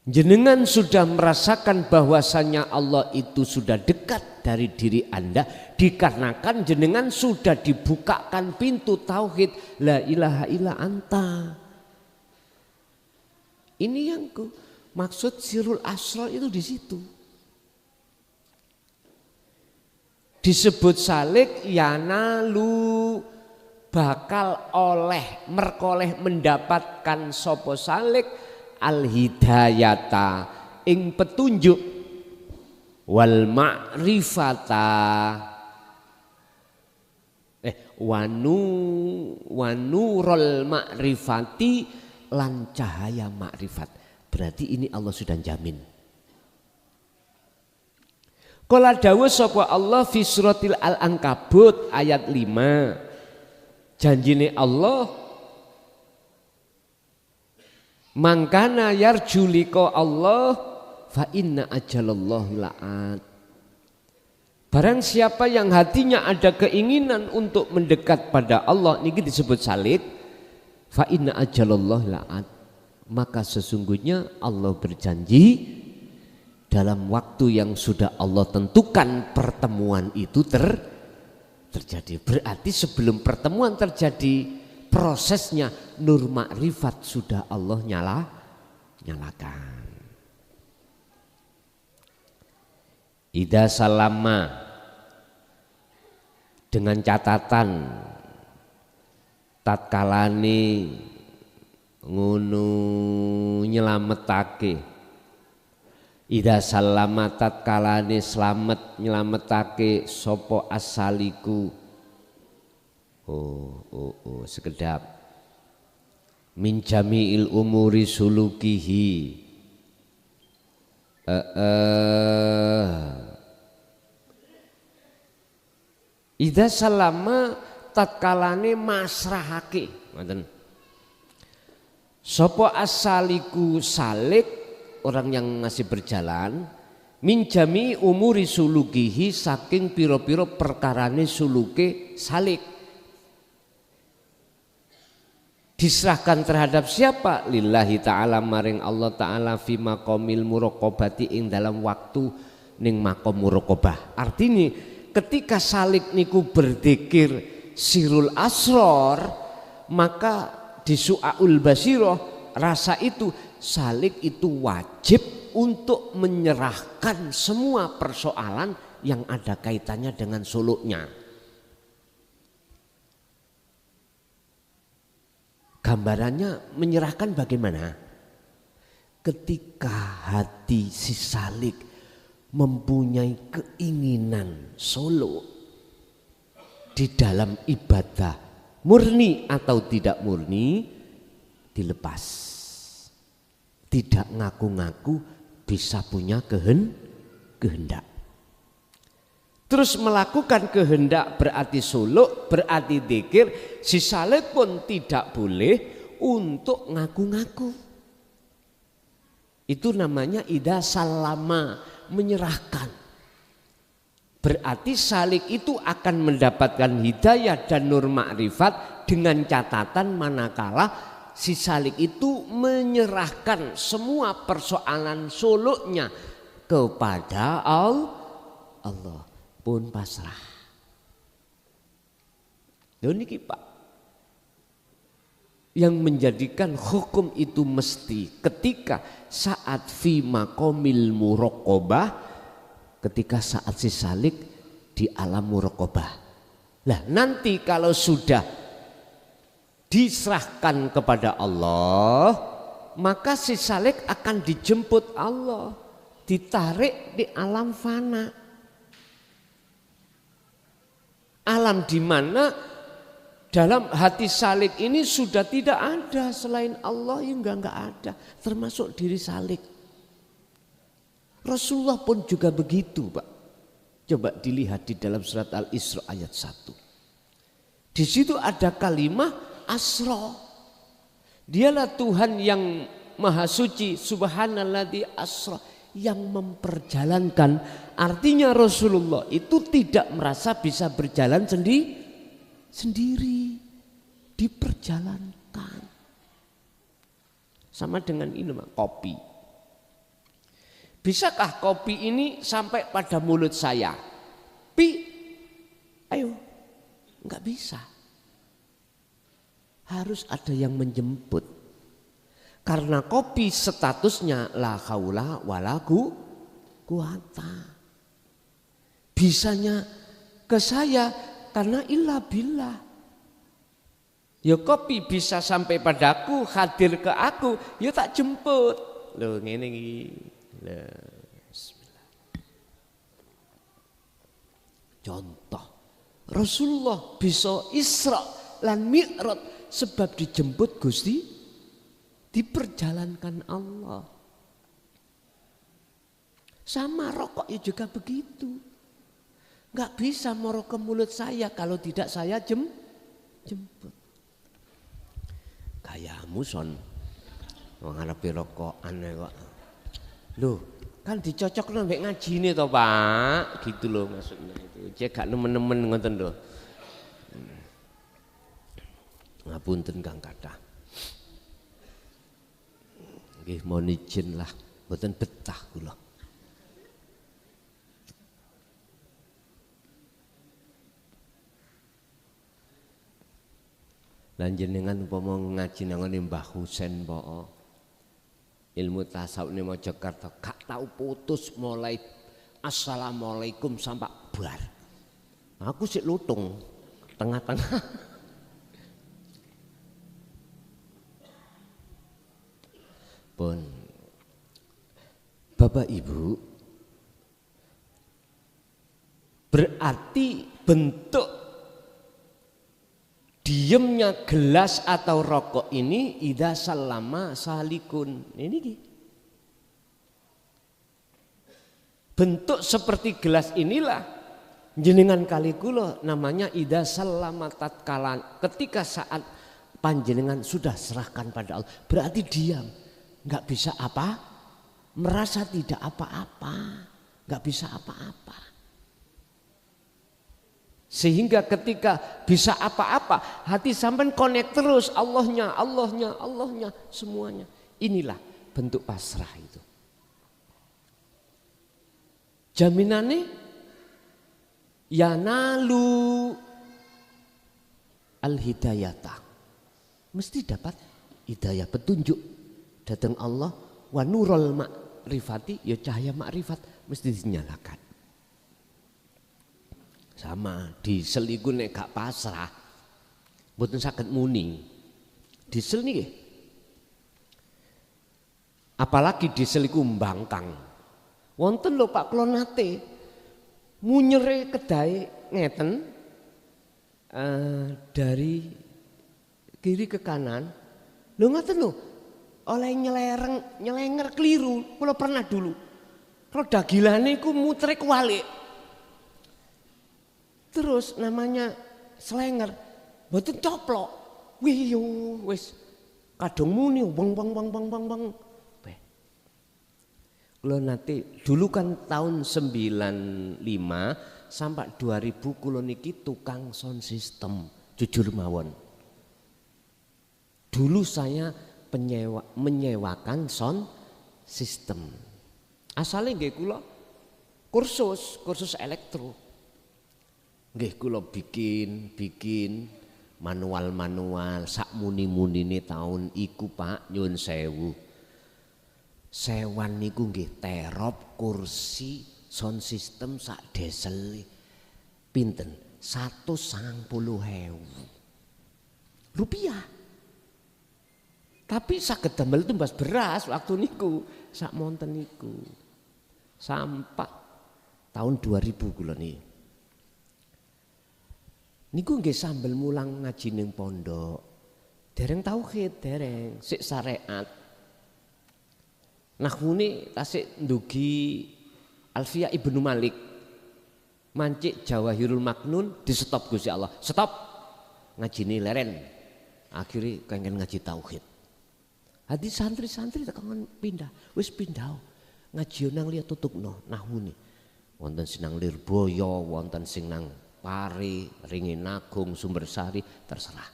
Jenengan sudah merasakan bahwasanya Allah itu sudah dekat dari diri Anda dikarenakan jenengan sudah dibukakan pintu tauhid la ilaha illa anta. Ini yang maksud sirul asrar itu di situ. Disebut salik yanalu, bakal oleh merkoleh mendapatkan sopo salik al hidayata ing petunjuk wal ma'rifata wanurul ma'rifati lan cahaya makrifat. Berarti ini Allah sudah jamin. Qala dawuh sapa Allah fi suratil Al-Ankabut ayat 5. Janjine Allah, mangkana yarju liqa Allah fa inna ajalallahi la'at. Barang siapa yang hatinya ada keinginan untuk mendekat pada Allah, ini disebut salik, fa inna ajalallahi la'at, maka sesungguhnya Allah berjanji dalam waktu yang sudah Allah tentukan pertemuan itu terjadi. Berarti sebelum pertemuan terjadi, prosesnya nur makrifat sudah Allah nyalakan. Ida salama, dengan catatan tatkalane ngono nyelametake. Ida salama tatkalane slamet nyelametake sopo asaliku. Sekedap. Min jami'il umuri sulukihi. Ida salama tatkalane masrahake. Ngoten. Sopo asaliku salik, orang yang masih berjalan, min jami umuri sulukihi, saking piro-piro perkarane suluke salik, diserahkan terhadap siapa? Lillahi ta'ala, maring Allah ta'ala, fi maqamil muraqabati, ing dalam waktu ning maqam muraqabah. Artinya ketika salik niku berzikir sirul asror, maka di su'aul basiroh rasa itu salik itu wajib untuk menyerahkan semua persoalan yang ada kaitannya dengan suluknya. Gambarannya menyerahkan bagaimana? Ketika hati si salik mempunyai keinginan suluk di dalam ibadah, murni atau tidak murni, dilepas. Tidak ngaku-ngaku bisa punya kehendak. Terus melakukan kehendak berarti suluk, berarti dzikir. Si salik pun tidak boleh untuk ngaku-ngaku. Itu namanya ida salama, menyerahkan. Berarti salik itu akan mendapatkan hidayah dan nur makrifat dengan catatan manakala si salik itu menyerahkan semua persoalan suluknya kepada Allah, pun pasrah. Niki Pak, yang menjadikan hukum itu mesti ketika saat fi maqamil muraqabah, ketika saat si salik di alam muraqabah. Lah nanti kalau sudah diserahkan kepada Allah, maka si salik akan dijemput Allah, ditarik di alam fana, alam di mana dalam hati salik ini sudah tidak ada selain Allah, yang enggak ada, termasuk diri salik. Rasulullah pun juga begitu, Pak. Coba dilihat di dalam surat Al-Isra ayat 1. Di situ ada kalimat asra. Dialah Tuhan yang maha suci, subhanalladzi asra, yang memperjalankan. Artinya Rasulullah itu tidak merasa bisa berjalan sendiri, diperjalankan. Sama dengan ini kopi. Bisakah kopi ini sampai pada mulut saya? Ayo, enggak bisa. Harus ada yang menjemput. Karena kopi statusnya la haula wala quwata. Bisanya ke saya karena illa billah. Ya kopi bisa sampai padaku, hadir ke aku, ya tak jemput. Loh ngene iki. Bismillah. Contoh, Rasulullah bisa Isra lan Mi'raj sebab dijemput Gusti, diperjalankan Allah. Sama rokok ya juga begitu. Nggak bisa mau ke mulut saya kalau tidak saya jemput. Kayamu son, menghadapi rokokan kok. Loh, kan dicocok loh ngaji nih toh Pak, gitu loh maksudnya itu. Cek gak nemen-nemen ngoten loh. Ngapunten Kang Kathah. Nggih mohon izin lah, mboten betah kula. Lan jenengan umpama ngaji nang Mbah Husen po. Ilmu tasawuf ning Mojokerto gak tau putus mulai assalamualaikum sampai bar. Aku sik lutung tengah-tengah. Pun Bapak Ibu, berarti bentuk diemnya gelas atau rokok ini idza sallama salikun. Ini bentuk seperti gelas inilah jenengan kali kula namanya idza sallama tatkala ketika saat panjenengan sudah serahkan pada Allah, berarti diam, nggak bisa apa, merasa tidak apa-apa, nggak bisa apa-apa. Sehingga ketika bisa apa-apa, hati sampean connect terus Allahnya, Allahnya, Allahnya, semuanya. Inilah bentuk pasrah itu. Jaminannya yanalu al-hidayata. Mesti dapat hidayah, petunjuk datang Allah, wa nurul ma'rifati, ya cahaya makrifat mesti dinyalakan. Sama diseliku nek gak pasrah mboten saged muni. Disel niki. Apalagi diseliku mbangkang. Wonten lho Pak kula nate munyere kedae ngeten dari kiri ke kanan. Lho ngoten lho. Oleh nyelenger keliru. Kula pernah dulu. Roda gilane iku muter kuwalik. Terus namanya selenger, mboten coplok. Wih yo wis kadung muni bang. Kula nanti dulu kan tahun 95 sampai 2000 kula niki tukang sound system, jujur mawon. Dulu saya menyewakan sound system. Asalnya nggih kula kursus elektro. Nggih kula bikin manual sak muni-munine taun iku Pak nyun sewu. Sewan niku nggih terop kursi sound system sak desel pinten 190.000 rupiah. Tapi saged damel tumbas beras waktu niku sak monten niku. Sampai tahun 2000 kula niki. Niku nggih sambel mulang ngaji ning pondok. Dereng tauhid, dereng sik syariat. Nahwune tasik ndugi Alfiyah Ibnu Malik. Mancik Jawahirul Maknun di stop Gusti Allah. Stop. Ngajine leren. Akhirnya kangen ngaji tauhid. Hadi santri-santri tekan pindah. Wis pindah. Ngaji nang liya tutukno nahwune. Wonten sinang Lirboyo, wonten sing nang Pari, Ringin Agung, Sumbersari, terserah.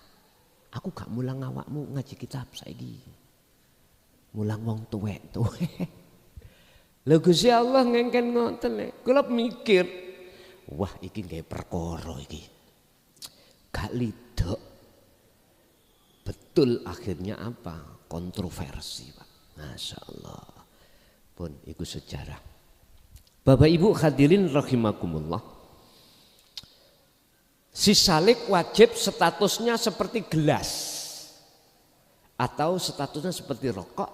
Aku gak mulang awakmu ngaji kitab saiki. Mulang wong tuwek. Lha Gusti Allah ngengken ngoten. Kula mikir, wah iki nggih perkara iki. Gak lidok. Betul akhirnya apa? Kontroversi, Pak. Masya Allah. Pun iku sejarah. Bapak Ibu hadirin rahimakumullah. Si salik wajib statusnya seperti gelas atau statusnya seperti rokok,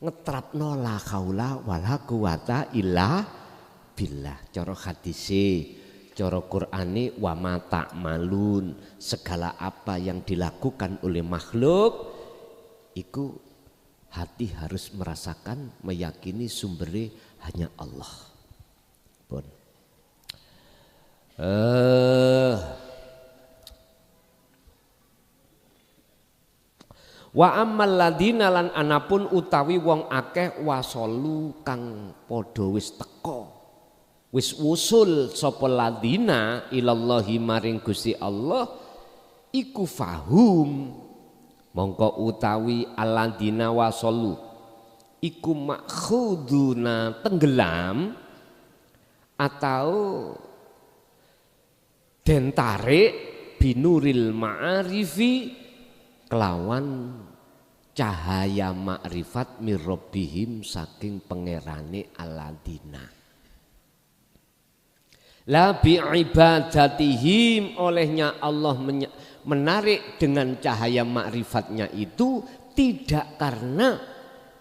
ngetrapno la haula wala quwata illa billah. Cara hadise, cara Qur'ane wa ma ta'malun, segala apa yang dilakukan oleh makhluk iku hati harus merasakan, meyakini sumbernya hanya Allah. Pun. Wa ammal ladina lan anapun utawi wong akeh wasolu kang padha wis teka. Wis wusul sapa ladina ilallahi maring Gusti Allah iku fahum mongko utawi aladina wasolu iku makhuduna tenggelam atau den tarik binuril ma'arifi kelawan cahaya makrifat mirrobbihim saking pangerane aladina. La bi'ibadatihim olehnya Allah menarik dengan cahaya makrifatnya itu tidak karena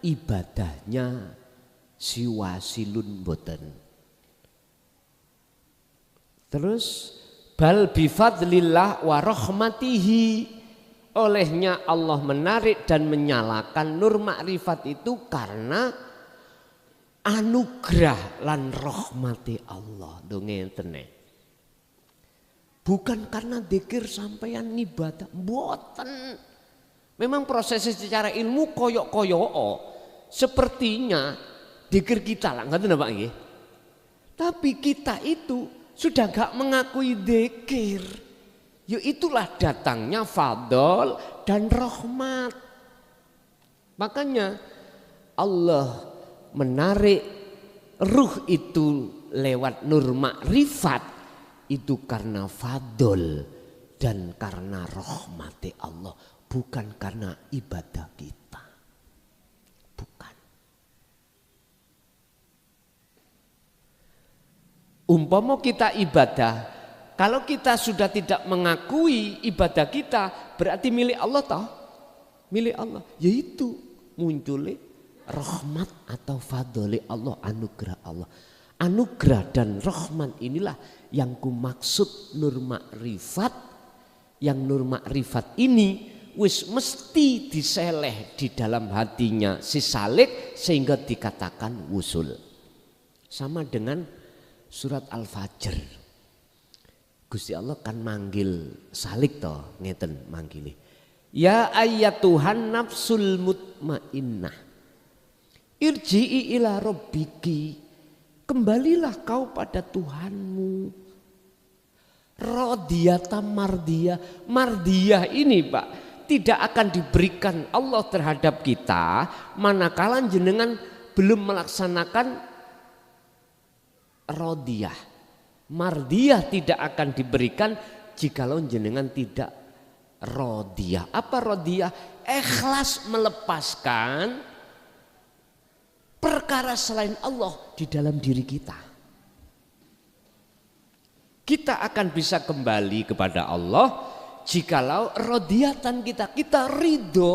ibadahnya siwasilun boten. Terus bal bifadlillah wa rahmatihi olehnya Allah menarik dan menyalakan nur makrifat itu karena anugerah lan rahmati Allah. Ngentene. Bukan karena dzikir sampeyan ibadah, mboten. Memang prosesnya secara ilmu koyok-koyok sepertinya dzikir kita lah, ngoten Pak nggih. Tapi kita itu sudah gak mengakui dzikir. Ya itulah datangnya fadl dan rahmat. Makanya Allah menarik ruh itu lewat nur makrifat itu karena fadl dan karena rahmati Allah, bukan karena ibadah kita. Bukan. Umpama kita ibadah, kalau kita sudah tidak mengakui ibadah kita berarti milik Allah toh? Milik Allah. Yaitu munculnya rahmat atau fadli Allah, anugerah Allah. Anugerah dan rahmat inilah yang kumaksud nur makrifat. Yang nur makrifat ini wis mesti diseleh di dalam hatinya si salik sehingga dikatakan wusul. Sama dengan surat Al-Fajr. Gusti Allah kan manggil salik toh, ngeten manggili. Ya ayyatuhan nafsul mutmainnah. Irji'i ila rabbiki, kembalilah kau pada Tuhanmu. Radiyatan mardiyah. Mardiyah ini Pak tidak akan diberikan Allah terhadap kita manakala jenengan belum melaksanakan radiyah. Mardiyah tidak akan diberikan jikalau jenengan tidak radiyah. Apa radiyah? Ikhlas melepaskan perkara selain Allah di dalam diri kita. Kita akan bisa kembali kepada Allah jikalau radiyatan kita ridho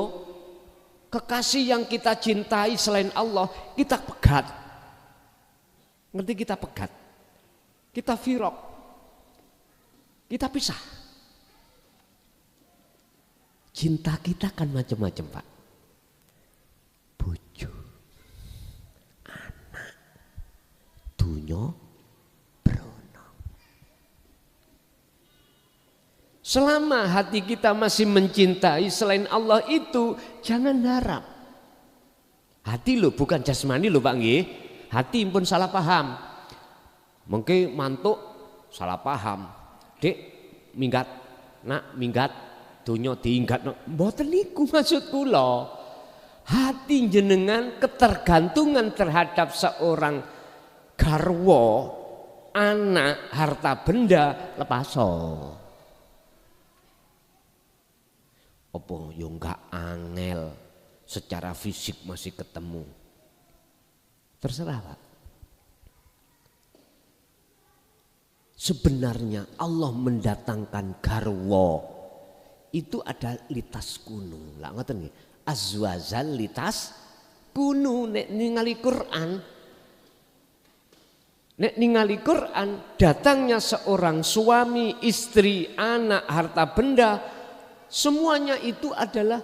kekasih yang kita cintai selain Allah kita pegat. Ngerti kita pegat? Kita firok. Kita pisah. Cinta kita kan macam-macam Pak. Bojo. Dunyo brono. Selama hati kita masih mencintai selain Allah itu jangan harap. Hati lo bukan jasmani lo Pak nggih. Hati pun salah paham. Mungkin mantuk salah paham. Dek minggat, nak minggat, dunyo diinggat. Mboten niku maksud kula. Hati jenengan ketergantungan terhadap seorang garwa, anak, harta benda lepaso. Apa yo enggak angel secara fisik masih ketemu. Terserah Pak. Sebenarnya Allah mendatangkan garwa itu ada litas kuno. Lah ngoten nggih. Azwajal litas kuno nek ningali Quran. Nek ningali Quran datangnya seorang suami, istri, anak, harta benda semuanya itu adalah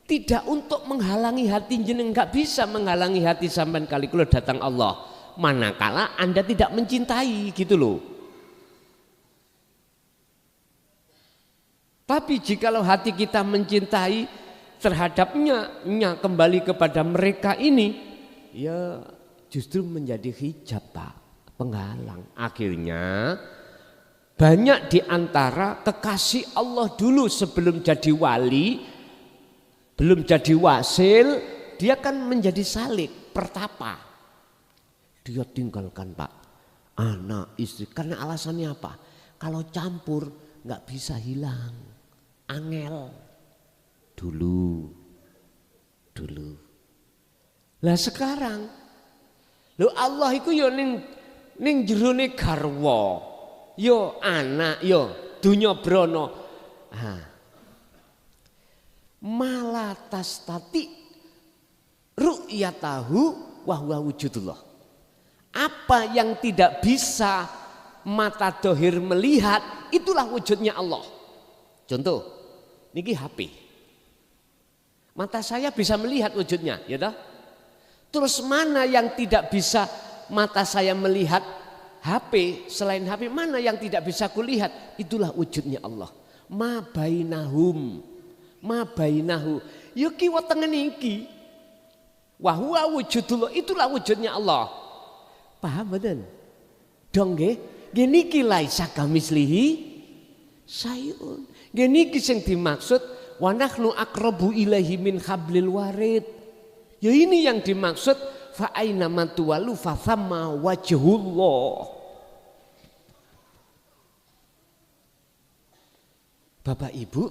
Tidak untuk menghalangi hati jenengan, nggak bisa menghalangi hati sampean kali kula datang Allah. Manakala Anda tidak mencintai gitu loh. Tapi jikalau hati kita mencintai terhadapnya, kembali kepada mereka ini, ya justru menjadi hijab Pak, penghalang. Akhirnya banyak di antara kekasih Allah dulu sebelum jadi wali, belum jadi wasil, dia kan menjadi salik, pertapa. Dia tinggalkan Pak, anak, istri. Karena alasannya apa? Kalau campur nggak bisa hilang, angel. Dulu. Lah sekarang, lo Allah itu yo ning jerone garwa, yo anak, yo dunya brana. Malah tastati ru'yatahu wa huwa wujudullah. Apa yang tidak bisa mata dohir melihat, itulah wujudnya Allah. Contoh, niki HP. Mata saya bisa melihat wujudnya, ya toh? Terus mana yang tidak bisa mata saya melihat HP, selain HP mana yang tidak bisa kulihat? Itulah wujudnya Allah. Ma bainahum. Ma bainahu, ya kiwa tengen iki. Wa huwa wujudullah, itulah wujudnya Allah. Paham mboten? Dong nggih, niki laisa kamislihi sayun. Niki sing dimaksud wa nahnu aqrabu ilaihi min hablil warid. Ya ini yang dimaksud fa aina man tuwallu fa thamma wajhullah. Bapak Ibu,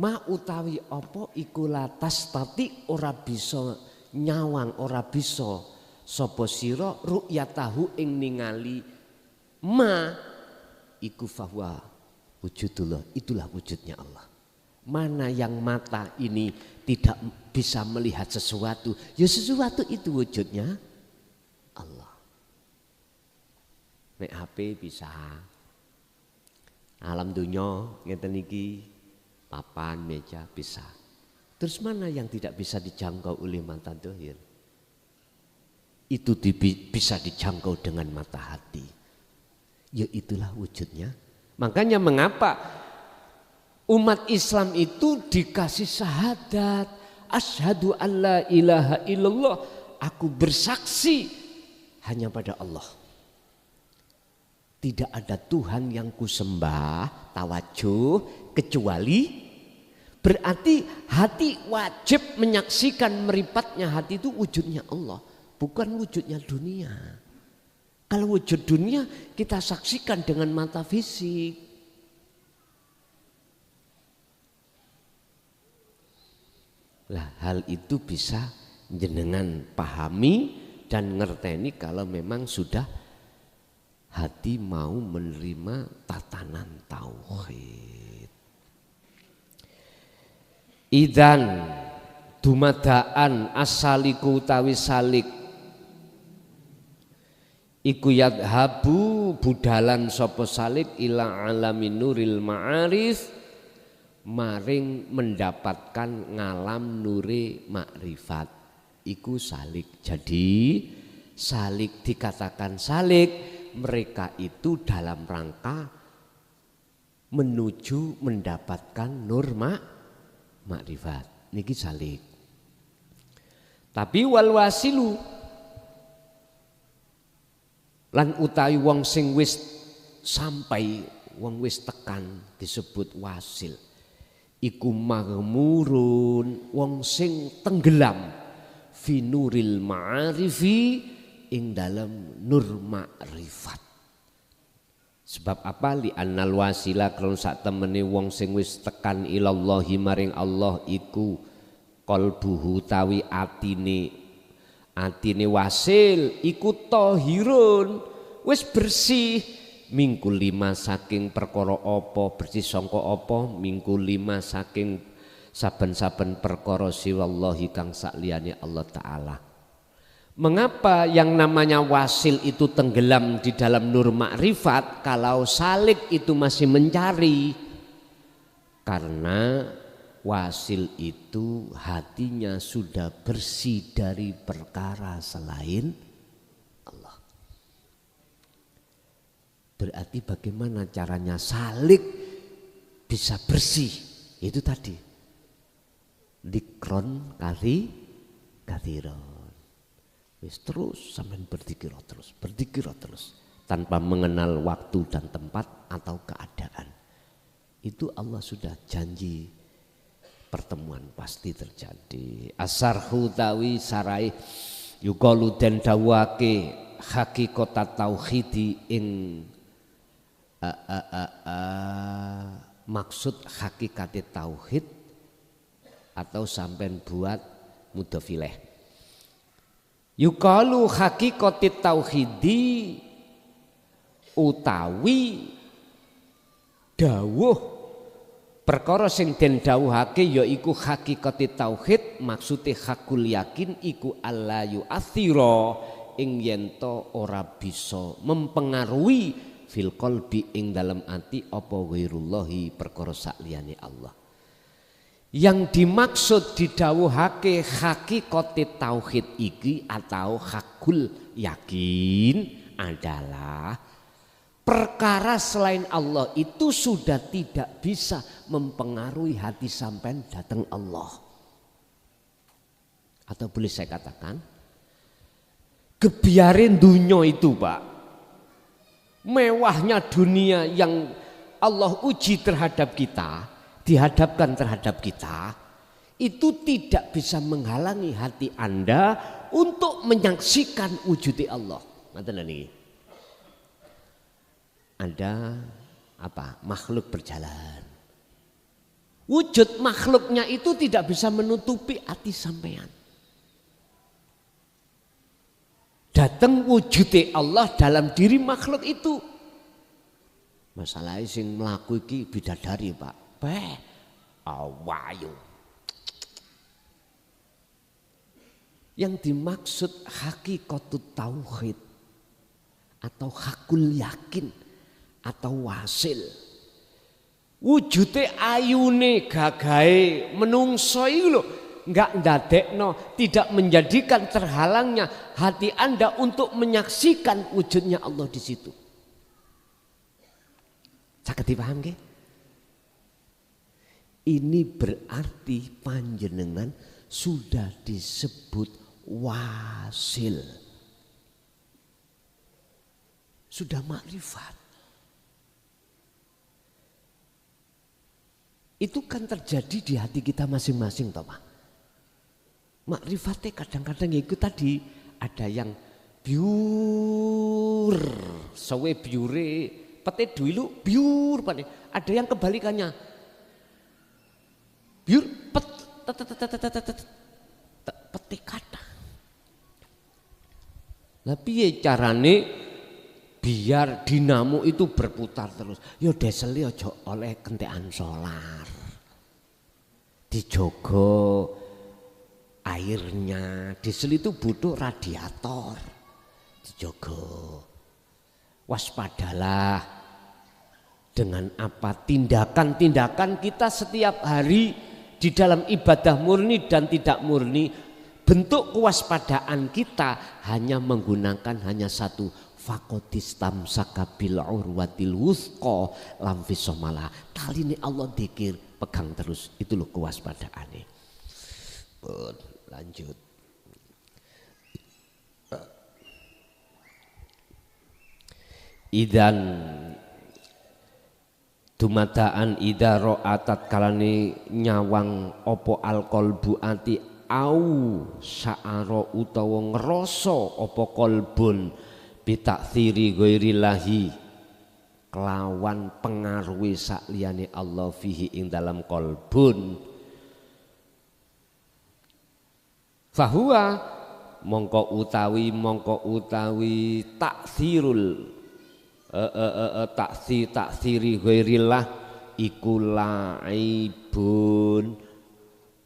ma utawi apa iku latas tati ora bisa nyawang, ora bisa sapa sira ru'yatahu ing ningali ma iku fahuwa wujudullah, itulah wujudnya Allah. Mana yang mata ini tidak bisa melihat sesuatu, ya sesuatu itu wujudnya Allah. Nek HP bisa, alam dunya ngeten iki, papan, meja bisa. Terus mana yang tidak bisa dijangkau oleh mata dohir? Itu bisa dijangkau dengan mata hati. Ya itulah wujudnya. Makanya mengapa umat Islam itu dikasih syahadat. Asyhadu an la ilaha illallah. Aku bersaksi hanya pada Allah. Tidak ada Tuhan yang kusembah, tawajuh, kecuali berarti hati wajib menyaksikan meripatnya hati itu wujudnya Allah, bukan wujudnya dunia. Kalau wujud dunia kita saksikan dengan mata fisik. Lah hal itu bisa jenengan pahami dan ngerteni kalau memang sudah hati mau menerima tatanan tauhid. Idan dumadaan asaliku utawi salik iku yadhabu budalan sapa salik ila alamin nuril ma'arif maring mendapatkan ngalam nuri makrifat. Iku salik. Jadi salik dikatakan salik, mereka itu dalam rangka menuju mendapatkan nur makrifat. Niki salik. Tapi wal wasilu lan utawi wong sing wis sampai, wong wis tekan disebut wasil. Iku maghmurun, wong sing tenggelam fi nuril ma'arifi, ing dalam nur makrifat. Sebab apa? Li annal wasila kalau sak temene wong sing wis tekan ilallahi maring Allah iku qalbuhu tawi atine wasil iku tahirun wis bersih mingkul lima saking perkara apa, bersih sangka apa, mingkul lima saking saben-saben perkara siwallahi kang sakliyane Allah taala. Mengapa yang namanya wasil itu tenggelam di dalam nur makrifat, kalau salik itu masih mencari? Karena wasil itu hatinya sudah bersih dari perkara selain Allah. Berarti bagaimana caranya salik bisa bersih? Itu tadi dikron kathiron. Wis terus sampai berzikir terus tanpa mengenal waktu dan tempat atau keadaan. Itu Allah sudah janji pertemuan pasti terjadi. Asarhu tawi sarai yuqalu den dawake hakikat tauhidi ing maksud hakikat tauhid atau sampean buat mudhofileh. Yuqalu hakikat tauhidi utawi dawuh perkara sing den dawuhake yaiku hakikat tauhid, maksude hakul yakin iku alla yu'athira ing yento ora bisa mempengaruhi fil qalbi ing dalam ati apa ghairullahi perkara sakliyane Allah. Yang dimaksud didawuhake hakikat tauhid iki atau hakul yakin adalah perkara selain Allah itu sudah tidak bisa mempengaruhi hati sampean datang Allah. Atau boleh saya katakan, kebiarin dunia itu Pak, mewahnya dunia yang Allah uji terhadap kita, dihadapkan terhadap kita, itu tidak bisa menghalangi hati Anda untuk menyaksikan wujud Allah. Ngaten niki. Ada apa? Makhluk berjalan. Wujud makhluknya itu tidak bisa menutupi hati sampean. Datang wujud Allah dalam diri makhluk itu. Masalahnya sing mlaku iki bidadari Pak. Awayu. Yang dimaksud hakikatut tauhid atau hakul yakin atau wasil, wujude ayune gagahe menungso iki lho, enggak ndadekno, tidak menjadikan terhalangnya hati Anda untuk menyaksikan wujudnya Allah di situ. Saged dipaham nggih? Ini berarti panjenengan sudah disebut wasil. Sudah makrifat. Itu kan terjadi di hati kita masing-masing toh Pak. Makrifatnya kadang-kadang ya itu tadi ada yang biur, sawe biure, pete dulu biur, ada yang kebalikannya. Biur petik kata. Lah piye carane biar dinamo itu berputar terus? Ya deseli aja oleh kentekan solar. Dijogo airnya, diesel itu butuh radiator. Dijogo. Waspadalah dengan apa tindakan-tindakan kita setiap hari di dalam ibadah murni dan tidak murni, bentuk kewaspadaan kita hanya menggunakan hanya satu, faqadistam sakabil urwatil wuthqa lam fisomala. Kali ini Allah dikir pegang terus, itu loh kewaspadaannya. Lanjut. Idan dumadaan ida ro'atat kalani nyawang opo alqalbu ati au sa'aro utawa ngeroso opo kolbun bitakthiri ghairillahi kelawan pengaruhi sakliyane Allah fihi ing dalam kolbun fahuwa mongko utawi takthirul taksiri ghairillah iku laibun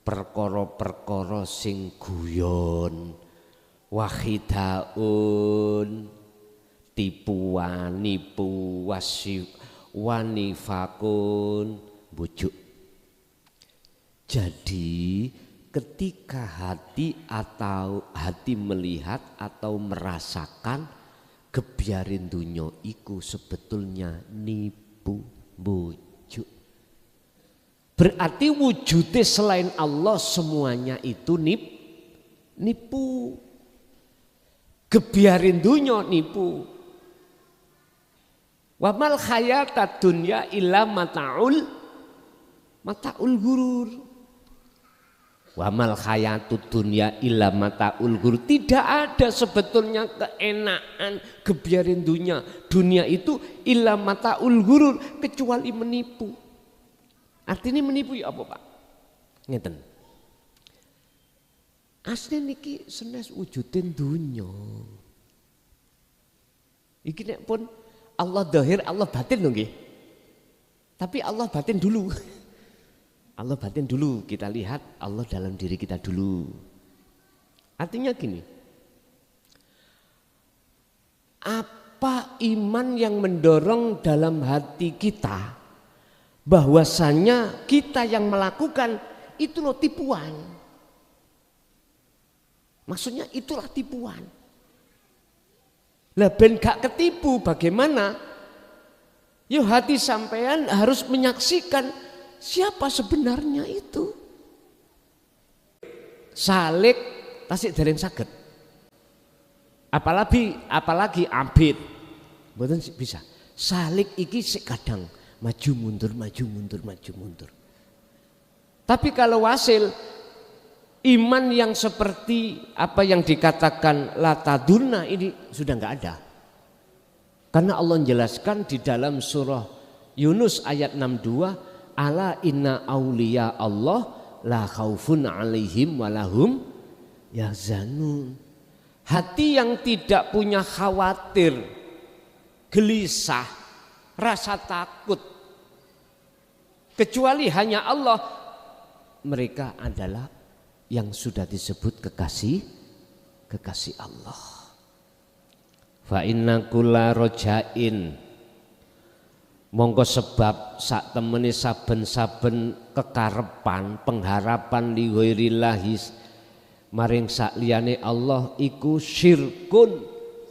perkara-perkara sing guyon wahidaun tipuan nipu wanifakun bujuk Jadi ketika hati melihat atau merasakan gebiarin dunya iku sebetulnya nipu bujuk. Berarti wujudnya selain Allah semuanya itu nipu. Gebiarin dunya nipu. Wa mal hayatad dunya illa mata'ul gurur. Wa mal hayatud dunya illa mata'ul gurur. Tidak ada sebetulnya keenaan gebiarin dunia. Dunia itu illa mata'ul gurur, kecuali menipu. Artinya menipu ya apa Pak? Ngeten. Asli niki senes wujudin dunya. Iki nek pun Allah zahir, Allah batin lho nggih. Tapi Allah batin dulu. Allah batin dulu, kita lihat Allah dalam diri kita dulu. Artinya gini. Apa iman yang mendorong dalam hati kita bahwasanya kita yang melakukan itu loh tipuan. Maksudnya itulah tipuan. Lah ben gak ketipu bagaimana? Yo hati sampean harus menyaksikan siapa sebenarnya itu. Salik tasik dereng saged. Apalagi abid. Mboten bisa. Salik iki sik kadang maju mundur. Tapi kalau wasil iman yang seperti apa yang dikatakan lataduna ini sudah enggak ada. Karena Allah menjelaskan di dalam surah Yunus ayat 62, ala inna auliya Allah la khaufun alaihim walahum yahzanun. Hati yang tidak punya khawatir, gelisah, rasa takut, kecuali hanya Allah, mereka adalah yang sudah disebut kekasih Allah. Fa inna kulla rojain, mongko sebab sak temene saben-saben kekarepan pengharapan li ghairillahi maring sak liyane Allah iku syirkun,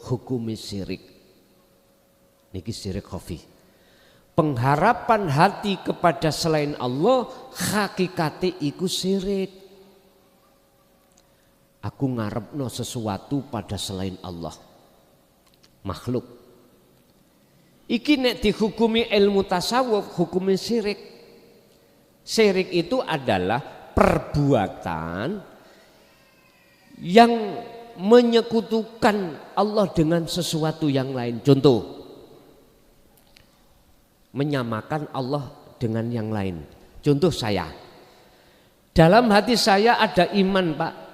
hukumi syirik. Niki syirik khafi. Pengharapan hati kepada selain Allah hakikate iku syirik. Aku ngarepno sesuatu pada selain Allah, makhluk. Iki nek dihukumi ilmu tasawuf hukumi syirik. Syirik itu adalah perbuatan yang menyekutukan Allah dengan sesuatu yang lain. Contoh, menyamakan Allah dengan yang lain. Contoh saya, dalam hati saya ada iman Pak.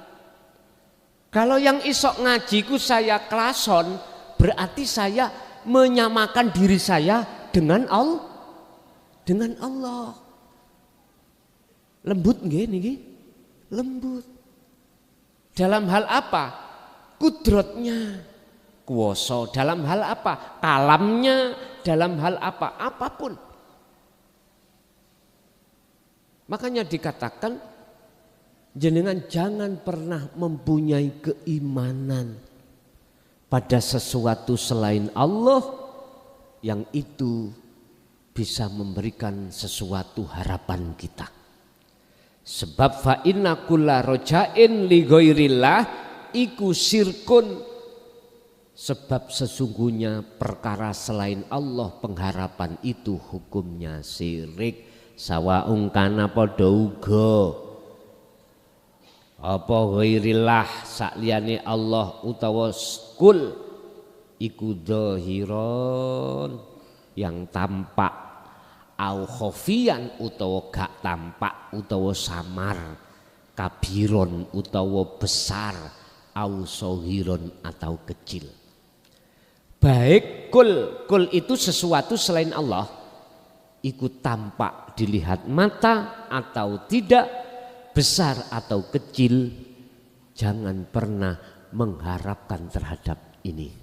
Kalau yang isok ngajiku saya klason, berarti saya menyamakan diri saya dengan Allah. Lembut nggih niki? Lembut. Dalam hal apa? Kudratnya. Kuwasa dalam hal apa? Kalamnya dalam hal apa? Apapun. Makanya dikatakan jenengan jangan pernah mempunyai keimanan pada sesuatu selain Allah yang itu bisa memberikan sesuatu harapan kita. Sebab fa inna kulla rojain li ghairillah iku syirkun, sebab sesungguhnya perkara selain Allah pengharapan itu hukumnya syirik. Sawaung kana padha uga apa ghairillah sakliyane Allah utawa kul iku dhahiron yang tampak, au khofian utawa gak tampak utawa samar, kabiron utawa besar, au sohiron atau kecil. Baik kul itu sesuatu selain Allah, ikut tampak dilihat mata atau tidak, besar atau kecil, jangan pernah mengharapkan terhadap ini.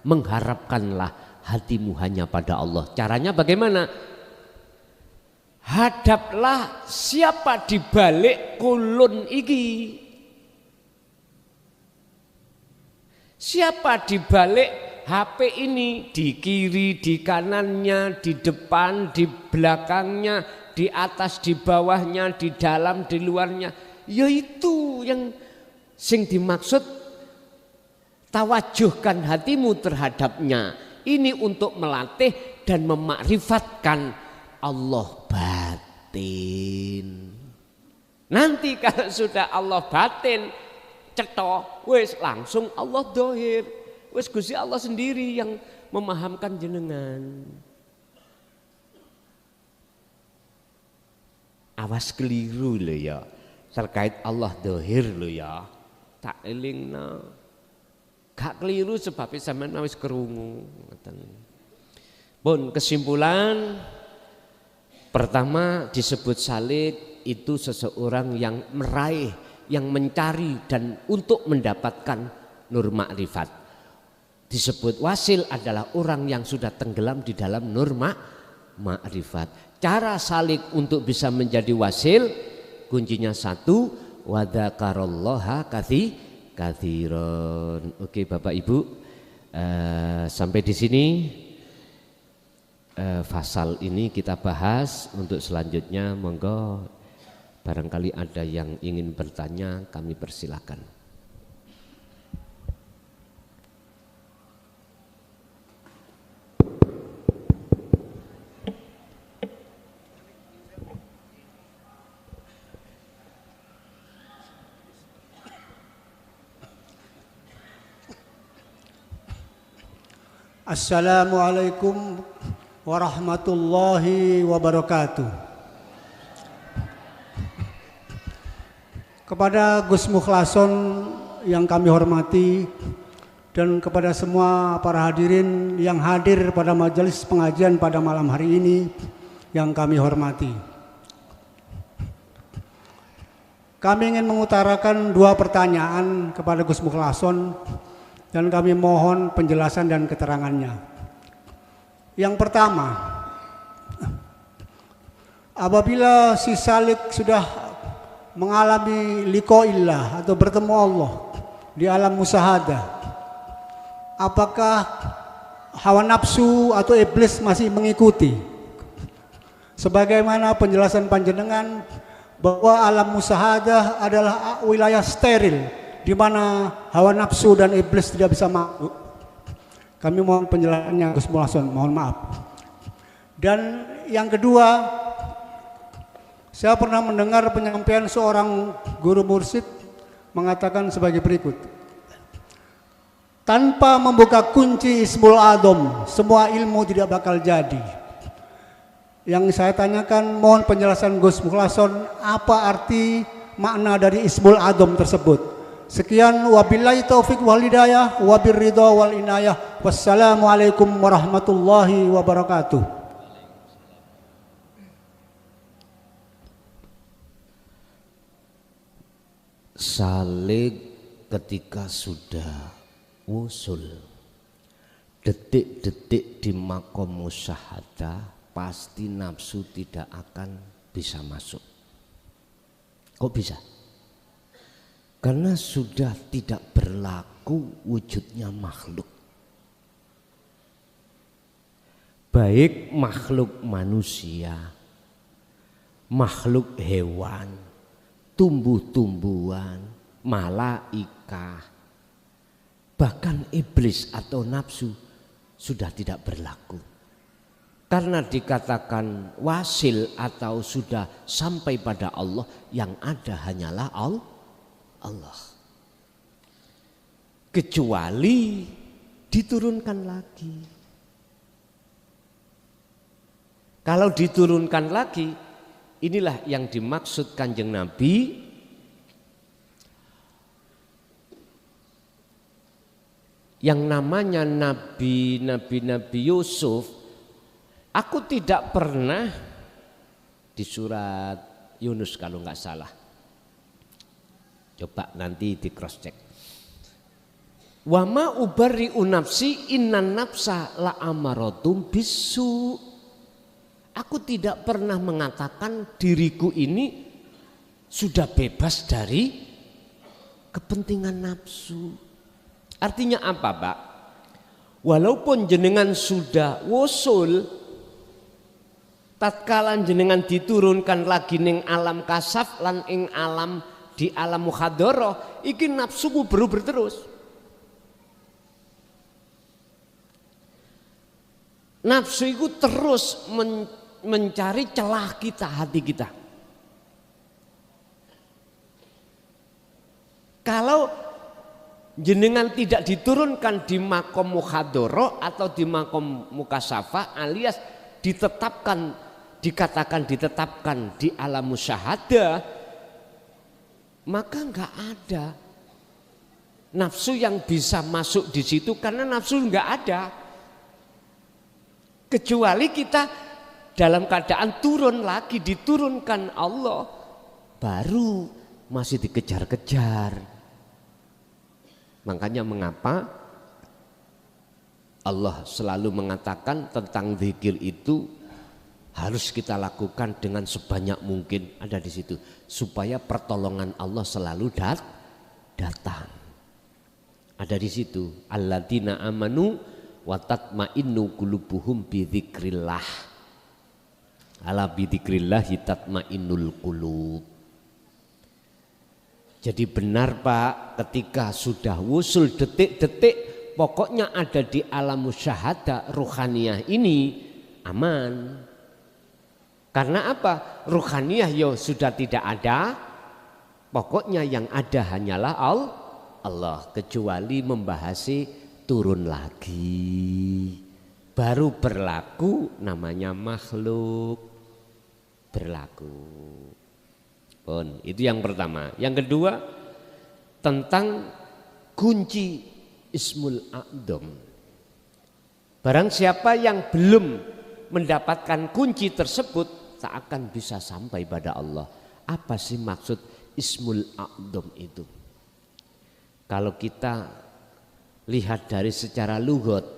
Mengharapkanlah hatimu hanya pada Allah. Caranya bagaimana? Hadaplah siapa di balik kulun iki. Siapa di balik HP ini, di kiri, di kanannya, di depan, di belakangnya, di atas, di bawahnya, di dalam, di luarnya. Yaitu yang sing dimaksud tawajuhkan hatimu terhadapnya. Ini untuk melatih dan memakrifatkan Allah batin. Nanti kalau sudah Allah batin cetok, wis langsung Allah dohir. Wis Gusti Allah sendiri yang memahamkan jenengan. Awas keliru lho ya. Terkait Allah dohir lho ya. Tak elingna. Gak keliru sebab sampean wis krungu. Pun kesimpulan pertama disebut salik itu seseorang yang meraih, yang mencari dan untuk mendapatkan nur makrifat. Disebut wasil adalah orang yang sudah tenggelam di dalam nur makrifat. Cara salik untuk bisa menjadi wasil kuncinya satu, wadzakarallaha katsiran. Oke Bapak Ibu, sampai di sini fasal ini kita bahas. Untuk selanjutnya monggo barangkali ada yang ingin bertanya, kami persilakan. Assalamualaikum warahmatullahi wabarakatuh. Kepada Gus Mukhlason yang kami hormati dan kepada semua para hadirin yang hadir pada majelis pengajian pada malam hari ini yang kami hormati. Kami ingin mengutarakan dua pertanyaan kepada Gus Mukhlason dan kami mohon penjelasan dan keterangannya. Yang pertama, apabila si salik sudah mengalami liqa'illah atau bertemu Allah di alam musyahadah, apakah hawa nafsu atau iblis masih mengikuti? Sebagaimana penjelasan panjenengan bahwa alam musyahadah adalah wilayah steril di mana hawa nafsu dan iblis tidak bisa masuk. Kami mohon penjelasannya Gus Mukhlason, mohon maaf. Dan yang kedua, saya pernah mendengar penyampaian seorang guru mursyid mengatakan sebagai berikut. Tanpa membuka kunci Ismul Adzam, semua ilmu tidak bakal jadi. Yang saya tanyakan, mohon penjelasan Gus Mukhlason, apa arti makna dari Ismul Adzam tersebut? Sekian, wabillahi taufik wal hidayah, wabir ridha wal inayah. Wassalamualaikum warahmatullahi wabarakatuh. Salik ketika sudah wusul, detik-detik di makom musyahadah, pasti nafsu tidak akan bisa masuk. Kok bisa? Karena sudah tidak berlaku wujudnya makhluk. Baik makhluk manusia, makhluk hewan, tumbuh-tumbuhan, malaikah, bahkan iblis atau nafsu sudah tidak berlaku. Karena dikatakan wasil atau sudah sampai pada Allah, yang ada hanyalah Allah. Kecuali diturunkan lagi. Kalau diturunkan lagi, inilah yang dimaksud Kanjeng Nabi yang namanya Nabi Yusuf. Aku tidak pernah di surat Yunus kalau nggak salah. Coba nanti di cross check. Wa ma ubarri'u nafsi innan nafsa la amaratum bisu. Aku tidak pernah mengatakan diriku ini sudah bebas dari kepentingan nafsu. Artinya apa, Pak? Walaupun jenengan sudah wusul, tatkala jenengan diturunkan lagi ning alam kasaf lan ing alam di alam muhadharah, iki nafsuku berubah terus. Nafsu itu terus mencari celah kita, hati kita. Kalau jenengan tidak diturunkan di makom muhadharah atau di makom mukasafah alias dikatakan ditetapkan di alam musyahadah, maka enggak ada nafsu yang bisa masuk di situ karena nafsu enggak ada. Kecuali kita dalam keadaan turun lagi, diturunkan Allah, baru masih dikejar-kejar. Makanya mengapa Allah selalu mengatakan tentang zikir itu harus kita lakukan dengan sebanyak mungkin, ada di situ, supaya pertolongan Allah selalu datang. Ada di situ, alladzina amanu wa tatma'innu qulubuhum bi dzikrillah. Ala bi dzikrillah tatma'innul qulub. Jadi benar Pak, ketika sudah wusul detik-detik pokoknya ada di alam musyahadah ruhaniyah ini aman. Karena apa? Ruhaniyah sudah tidak ada, pokoknya yang ada hanyalah Allah, kecuali membahasi turun lagi, baru berlaku namanya makhluk berlaku. Pun itu yang pertama. Yang kedua tentang kunci Ismul A'dham. Barang siapa yang belum mendapatkan kunci tersebut tak akan bisa sampai pada Allah. Apa sih maksud Ismul A'dham itu? Kalau kita lihat dari secara lughat,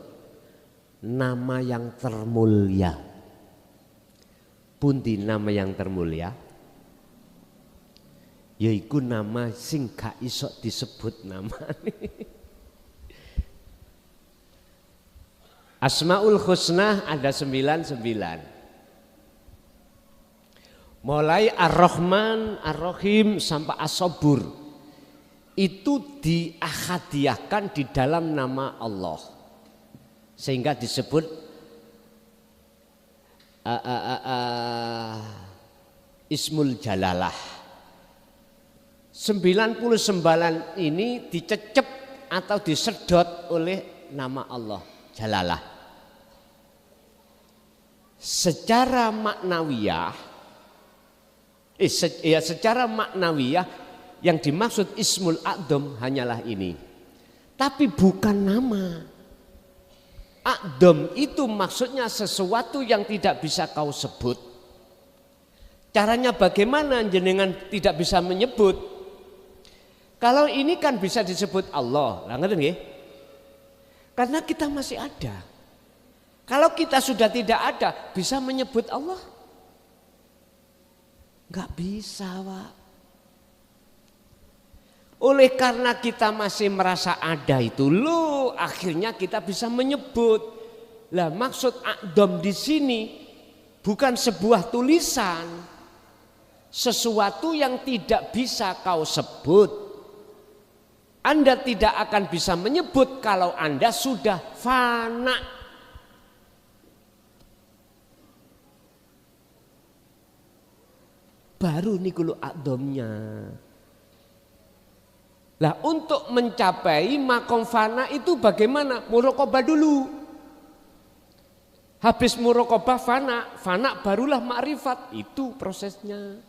nama yang termulia. Pundi nama yang termulia? Yaiku nama sing gak iso disebut nama. Asmaul Husna ada 99. Mulai Ar-Rahman, Ar-Rahim sampai As-Sabur. Itu diakhadiahkan di dalam nama Allah, sehingga disebut Ismul Jalalah. 99 ini dicecep atau disedot oleh nama Allah Jalalah. Secara maknawiyah, secara maknawiyah yang dimaksud Ismul A'dham hanyalah ini. Tapi bukan nama. A'dham itu maksudnya sesuatu yang tidak bisa kau sebut. Caranya bagaimana jenengan tidak bisa menyebut? Kalau ini kan bisa disebut Allah. Lah ngerti nggih? Karena kita masih ada. Kalau kita sudah tidak ada, bisa menyebut Allah? Enggak bisa, Pak. Oleh karena kita masih merasa ada itu loh, akhirnya kita bisa menyebut. Lah maksud A'dham di sini bukan sebuah tulisan, sesuatu yang tidak bisa kau sebut. Anda tidak akan bisa menyebut kalau Anda sudah fana. Baru nih kulo A'dhamnya. Lah untuk mencapai makom fana itu bagaimana? Muraqabah dulu. Habis muraqabah fana barulah ma'rifat. Itu prosesnya.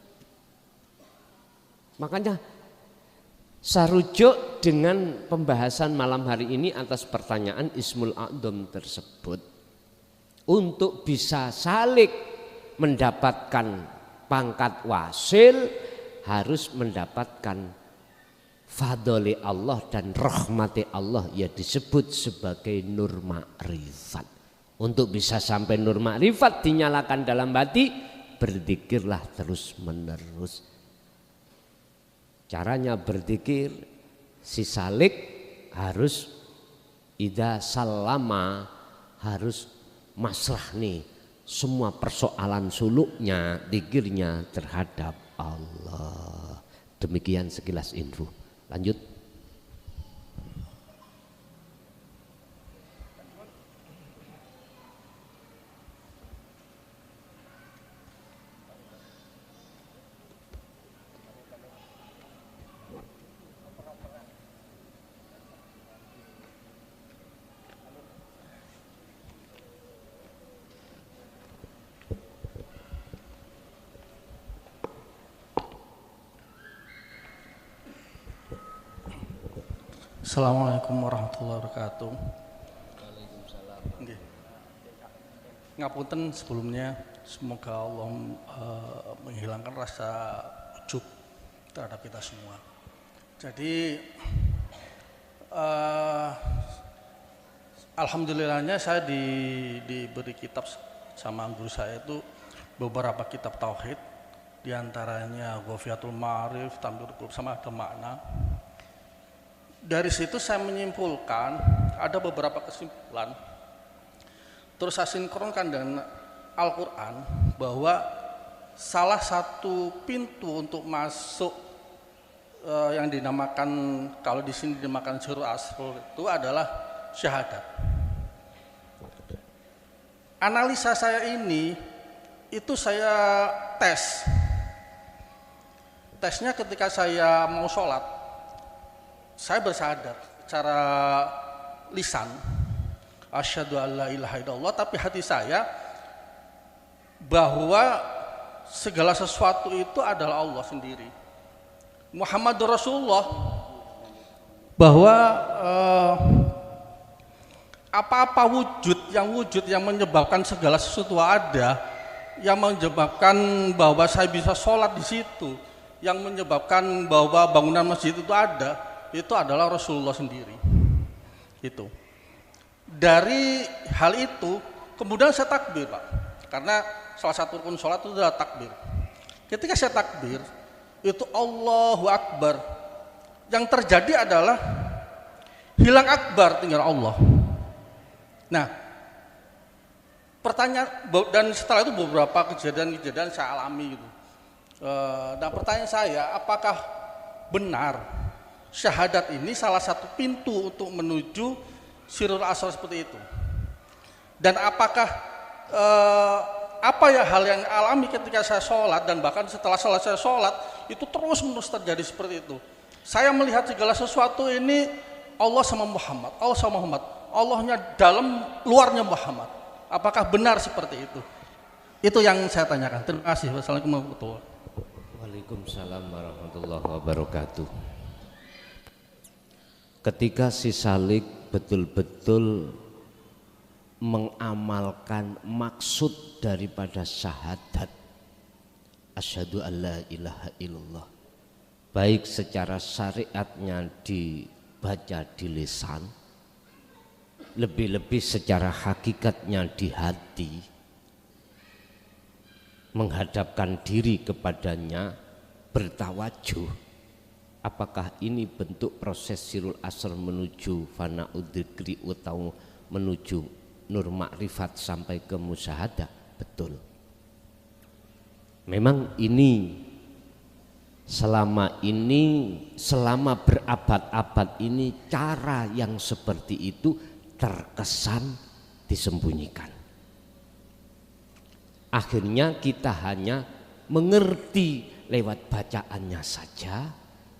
Makanya sarujuk dengan pembahasan malam hari ini atas pertanyaan Ismul A'dham tersebut. Untuk bisa salik mendapatkan pangkat wasil harus mendapatkan fadli Allah dan rahmati Allah ya disebut sebagai nur ma'rifat. Untuk bisa sampai nur ma'rifat dinyalakan dalam hati, berzikirlah terus menerus. Caranya berzikir, si salik harus idza salama, harus masrah nih semua persoalan suluknya, zikirnya terhadap Allah. Demikian sekilas info. Lanjut. Assalamualaikum warahmatullahi wabarakatuh. Ngapunten sebelumnya, semoga Allah menghilangkan rasa ujub terhadap kita semua. Jadi alhamdulillahnya saya diberi kitab sama guru saya itu beberapa kitab tauhid, diantaranya Ghafiyatul Ma'arif, Tamyiz Qulub, sama ada makna. Dari situ saya menyimpulkan ada beberapa kesimpulan, terus saya sinkronkan dengan Al-Quran bahwa salah satu pintu untuk masuk yang dinamakan, kalau di sini dinamakan Sirrul Asrar itu adalah syahadat. Analisa saya ini itu saya tesnya ketika saya mau sholat. Saya bersyahadat secara lisan, asyhadu alla ilaha illallah, tapi hati saya bahwa segala sesuatu itu adalah Allah sendiri. Muhammadur Rasulullah, bahwa apa-apa wujud yang menyebabkan segala sesuatu ada, yang menyebabkan bahwa saya bisa sholat di situ, yang menyebabkan bahwa bangunan masjid itu ada, itu adalah Rasulullah sendiri. Itu. Dari hal itu kemudian saya takbir, Pak. Karena salah satu rukun sholat itu adalah takbir. Ketika saya takbir, itu Allahu Akbar. Yang terjadi adalah hilang akbar, tinggal Allah. Nah, pertanyaan, dan setelah itu beberapa kejadian-kejadian saya alami gitu. Nah, pertanyaan saya, apakah benar syahadat ini salah satu pintu untuk menuju Sirrul Asrar seperti itu? Dan apakah apa ya hal yang alami ketika saya sholat, dan bahkan setelah selesai sholat itu terus menerus terjadi seperti itu? Saya melihat segala sesuatu ini Allah sama Muhammad, Allah sama Muhammad, Allahnya dalam, luarnya Muhammad. Apakah benar seperti itu? Itu yang saya tanyakan. Terima kasih. Wassalamualaikum warahmatullahi wabarakatuh. Waalaikumsalam warahmatullahi wabarakatuh. Ketika si salik betul-betul mengamalkan maksud daripada syahadat asyhadu alla ilaha illallah, baik secara syariatnya dibaca di lisan, lebih-lebih secara hakikatnya di hati, menghadapkan diri kepadanya, bertawajuh. Apakah ini bentuk proses Sirrul Asrar menuju fana'ud dzikri atau menuju nur makrifat sampai ke musyahadah? Betul. Memang ini selama berabad-abad ini cara yang seperti itu terkesan disembunyikan. Akhirnya kita hanya mengerti lewat bacaannya saja,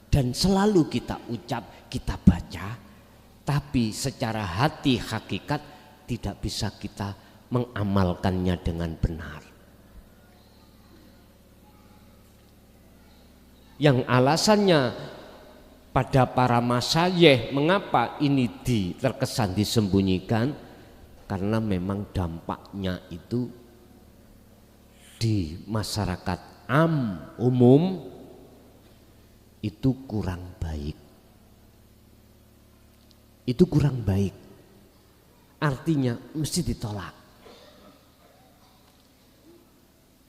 dan selalu kita ucap, kita baca, tapi secara hati hakikat tidak bisa kita mengamalkannya dengan benar. Yang alasannya pada para masyayikh, mengapa ini terkesan disembunyikan? Karena memang dampaknya itu di masyarakat umum itu kurang baik. itu kurang baik. Artinya mesti ditolak.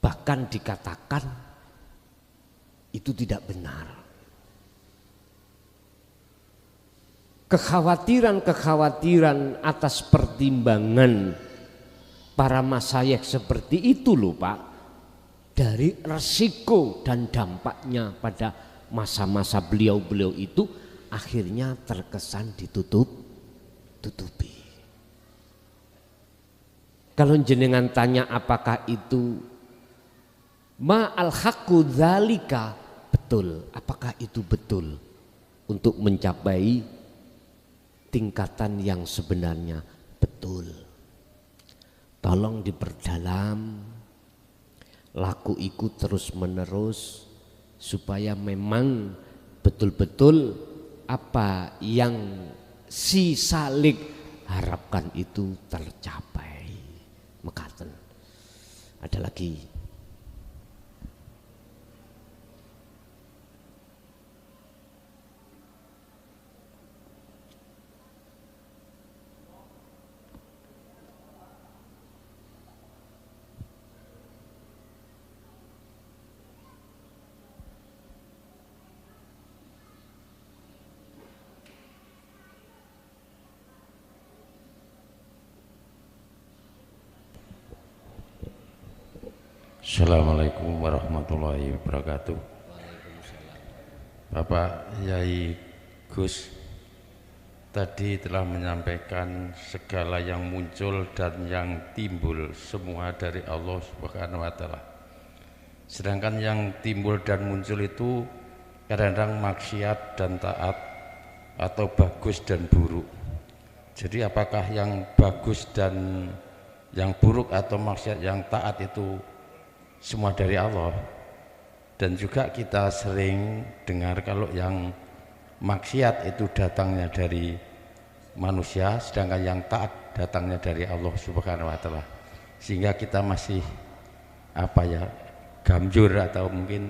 Bahkan dikatakan itu tidak benar. Kekhawatiran atas pertimbangan para masyayikh seperti itu loh Pak, dari resiko dan dampaknya pada masa-masa beliau-beliau itu akhirnya terkesan ditutupi. Kalau jenengan tanya apakah itu ma'al haqqu dzalika, betul, apakah itu betul untuk mencapai tingkatan yang sebenarnya? Betul. Tolong diperdalam, laku ikut terus menerus supaya memang betul-betul apa yang si salik harapkan itu tercapai. Mekaten. Ada lagi. Assalamualaikum warahmatullahi wabarakatuh. Bapak Yai Gus tadi telah menyampaikan segala yang muncul dan yang timbul semua dari Allah Subhanahu wa taala. Sedangkan yang timbul dan muncul itu kadang-kadang maksiat dan taat atau bagus dan buruk. Jadi apakah yang bagus dan yang buruk atau maksiat yang taat itu semua dari Allah? Dan juga kita sering dengar kalau yang maksiat itu datangnya dari manusia, sedangkan yang taat datangnya dari Allah Subhanahu wa taala. Sehingga kita masih gamjur atau mungkin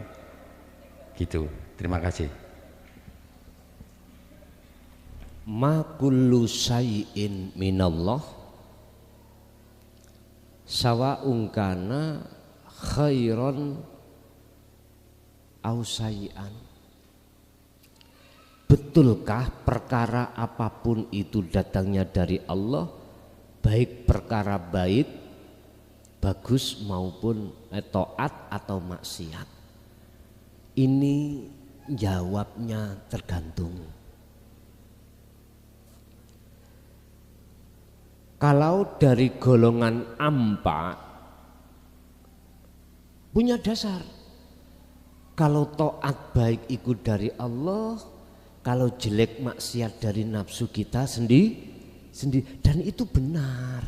gitu. Terima kasih. Ma kullu syai'in minallah sawa'un kana khairon au sayyi'an. Betulkah perkara apapun itu datangnya dari Allah, baik perkara baik, bagus maupun taat atau maksiat? Ini jawabnya tergantung. Kalau dari golongan ampa punya dasar, kalau taat baik ikut dari Allah, kalau jelek maksiat dari nafsu kita sendiri, dan itu benar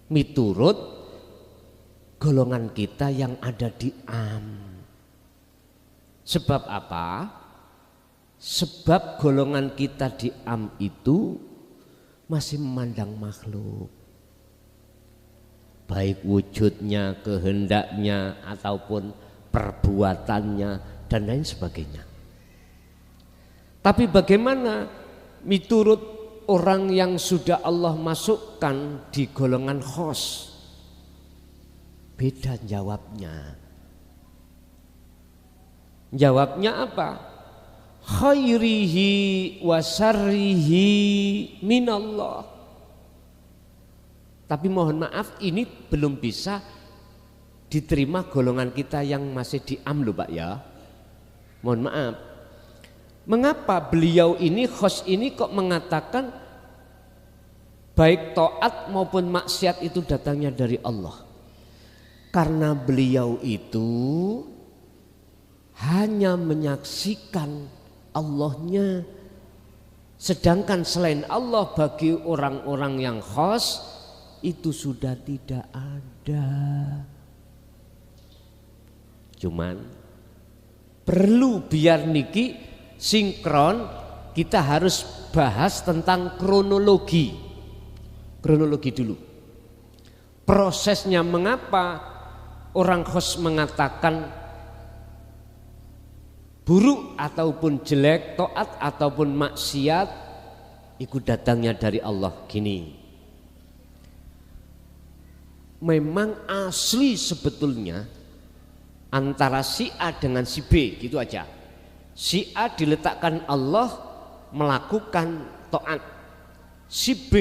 miturut golongan kita yang ada di am. Sebab apa? Sebab golongan kita di am itu masih memandang makhluk, baik wujudnya, kehendaknya, ataupun perbuatannya dan lain sebagainya. Tapi bagaimana miturut orang yang sudah Allah masukkan di golongan khos? Beda jawabnya. Jawabnya apa? Khairihi wa syarrihi minallah. Tapi mohon maaf, ini belum bisa diterima golongan kita yang masih di am loh Pak ya. Mohon maaf. Mengapa beliau ini khos ini kok mengatakan baik taat maupun maksiat itu datangnya dari Allah? Karena beliau itu hanya menyaksikan Allahnya, sedangkan selain Allah bagi orang-orang yang khos itu sudah tidak ada. Cuman perlu biar niki sinkron, kita harus bahas tentang kronologi. Kronologi dulu. Prosesnya mengapa orang khos mengatakan buruk ataupun jelek, taat ataupun maksiat Iku datangnya dari Allah. Gini, memang asli sebetulnya antara si A dengan si B, gitu aja. Si A diletakkan Allah melakukan taat, si B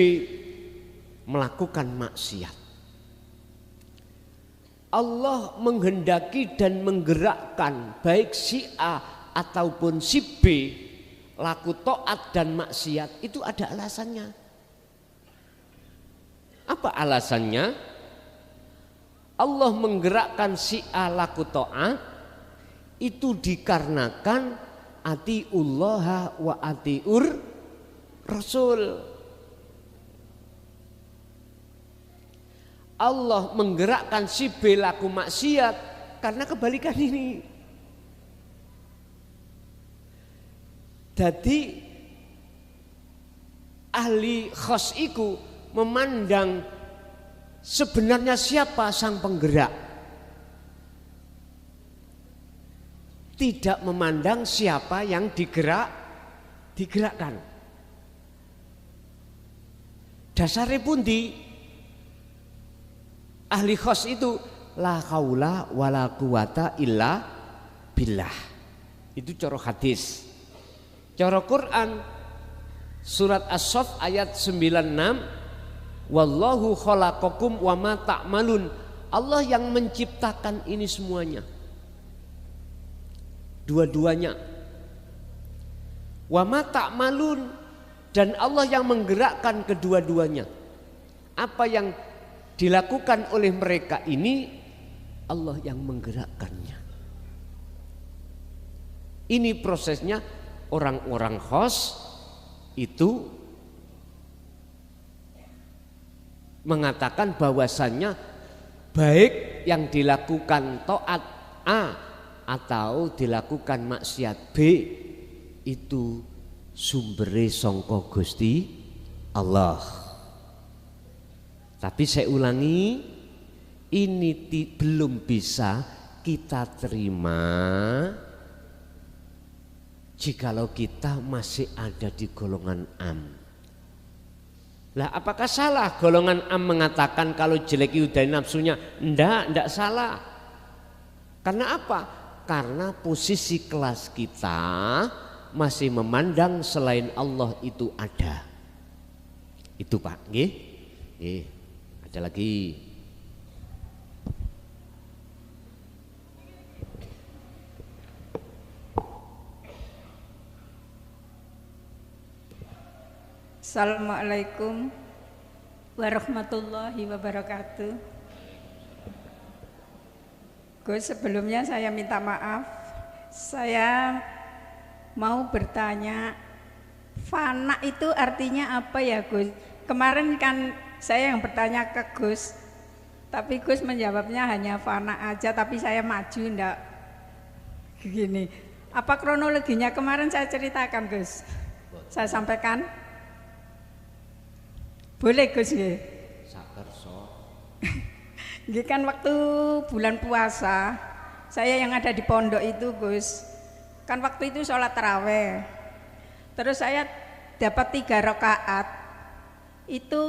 melakukan maksiat. Allah menghendaki dan menggerakkan baik si A ataupun si B laku taat dan maksiat, itu ada alasannya. Apa alasannya? Allah menggerakkan si A laku taat itu dikarenakan atiullaha wa atiur rasul. Allah menggerakkan si B laku maksiat karena kebalikan ini. Jadi ahli khos iku memandang sebenarnya siapa sang penggerak, tidak memandang siapa yang digerakkan. Dasarnya pun di ahli khos itu la haula wala quwata illa billah. Itu cara hadis. Cara Quran surat As-Saff ayat 96, wallahu khalaqakum wa ma ta'malun. Allah yang menciptakan ini semuanya. Dua-duanya. Wa ma ta'malun, dan Allah yang menggerakkan kedua-duanya. Apa yang dilakukan oleh mereka ini Allah yang menggerakkannya. Ini prosesnya. Orang-orang khos itu mengatakan bahwasannya baik yang dilakukan taat A atau dilakukan maksiat B itu sumbere sangka Gusti Allah. Tapi saya ulangi, ini belum bisa kita terima jikalau kita masih ada di golongan am. Lah apakah salah golongan am mengatakan kalau jelek itu dari nafsunya? Enggak salah. Karena apa? Karena posisi kelas kita masih memandang selain Allah itu ada. Itu Pak, nggih? Ada lagi. Assalamualaikum warahmatullahi wabarakatuh. Gus, sebelumnya saya minta maaf. Saya mau bertanya, fana itu artinya apa ya Gus? Kemarin kan saya yang bertanya ke Gus, tapi Gus menjawabnya hanya fana aja, tapi saya maju ndak gini. Apa kronologinya kemarin saya ceritakan Gus? Saya sampaikan. Boleh Gus nggih? Sakerso. Nggih kan waktu bulan puasa, saya yang ada di pondok itu Gus. Kan waktu itu sholat taraweh. Terus saya dapat 3 rakaat. Itu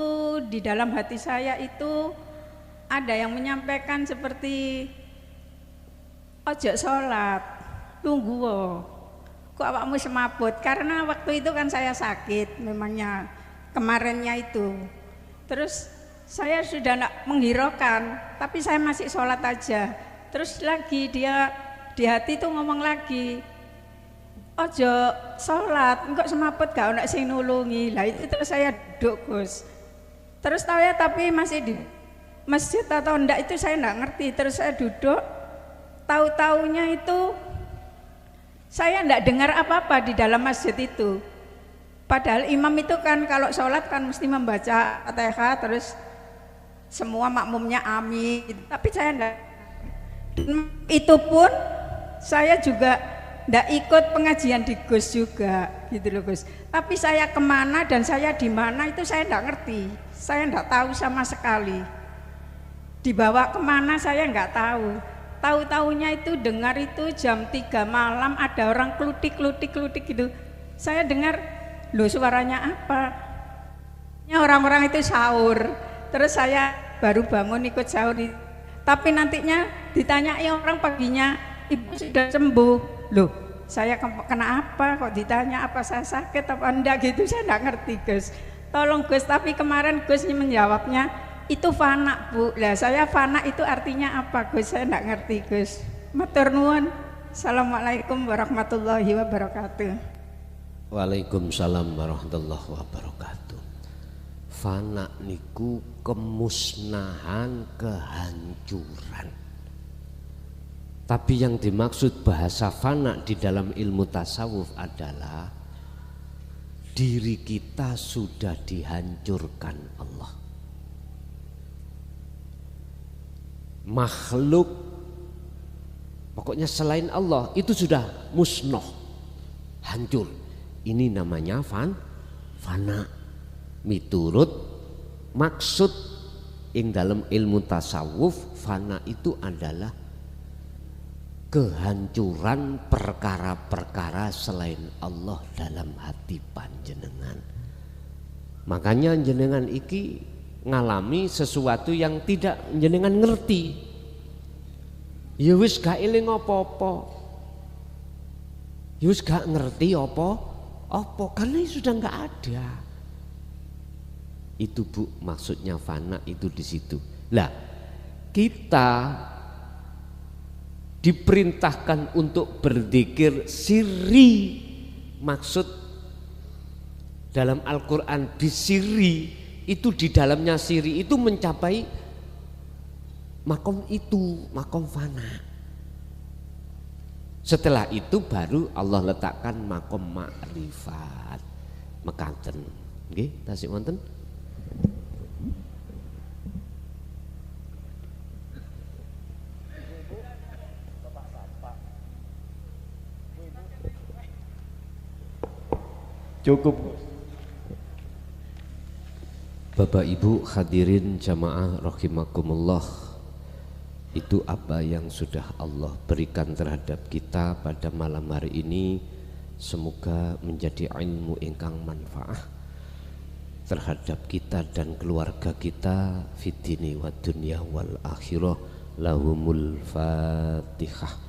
di dalam hati saya itu ada yang menyampaikan seperti ojo sholat, tunggu kok awakmu semaput. Karena waktu itu kan saya sakit memangnya. Kemarinnya itu, terus saya sudah tidak menghiraukan, tapi saya masih sholat aja. Terus lagi dia di hati itu ngomong lagi, ojo sholat, enggak semaput gak ada sing nulungi. Lah itu terus saya duduk Gus. Terus saya tapi masih di masjid atau enggak itu saya enggak ngerti. Terus saya duduk, tahu-taunya itu saya enggak dengar apa-apa di dalam masjid itu. Padahal imam itu kan kalau sholat kan mesti membaca Fatihah, terus semua makmumnya amin. Tapi saya enggak. Itu pun saya juga enggak ikut pengajian di Gus juga, gitu loh Gus. Tapi saya kemana dan saya di mana itu saya enggak ngerti. Saya enggak tahu sama sekali. Dibawa kemana saya enggak tahu. Tahu-taunya itu dengar itu jam 3 malam ada orang klutik gitu. Saya dengar, loh suaranya apa? Ya orang-orang itu sahur, terus saya baru bangun ikut sahur. Tapi nantinya ditanyai orang paginya, ibu sudah sembuh. Loh, saya kena apa kok ditanya apa saya sakit apa enggak gitu, saya enggak ngerti Gus. Tolong Gus, tapi kemarin Gus menjawabnya itu fana Bu. Lah saya fana itu artinya apa Gus? Saya enggak ngerti Gus. Matur nuwun. Assalamualaikum warahmatullahi wabarakatuh. Waalaikumsalam warahmatullahi wabarakatuh. Fana niku kemusnahan, kehancuran. Tapi yang dimaksud bahasa fana di dalam ilmu tasawuf adalah diri kita sudah dihancurkan Allah. Makhluk, pokoknya selain Allah itu sudah musnah, hancur. Ini namanya fana. Miturut maksud ing dalam ilmu tasawuf, fana itu adalah kehancuran perkara-perkara selain Allah dalam hati panjenengan. Makanya jenengan iki ngalami sesuatu yang tidak jenengan ngerti. Ya wis gak eling apa-apa. Ya wis gak ngerti apa karena sudah nggak ada. Itu Bu maksudnya fana itu di situ. Lah kita diperintahkan untuk berzikir sirri. Maksud dalam Al-Quran bisiri itu di dalamnya siri itu mencapai makom itu, makom fana. Setelah itu baru Allah letakkan makom ma'rifat. Mekaten. Nggih, tasik wonten. Cukup. Bapak Ibu hadirin jamaah rahimakumullah, itu apa yang sudah Allah berikan terhadap kita pada malam hari ini. Semoga menjadi ilmu ingkang manfaah terhadap kita dan keluarga kita fid dini wad dunya wal akhirah. Lahumul Fatihah.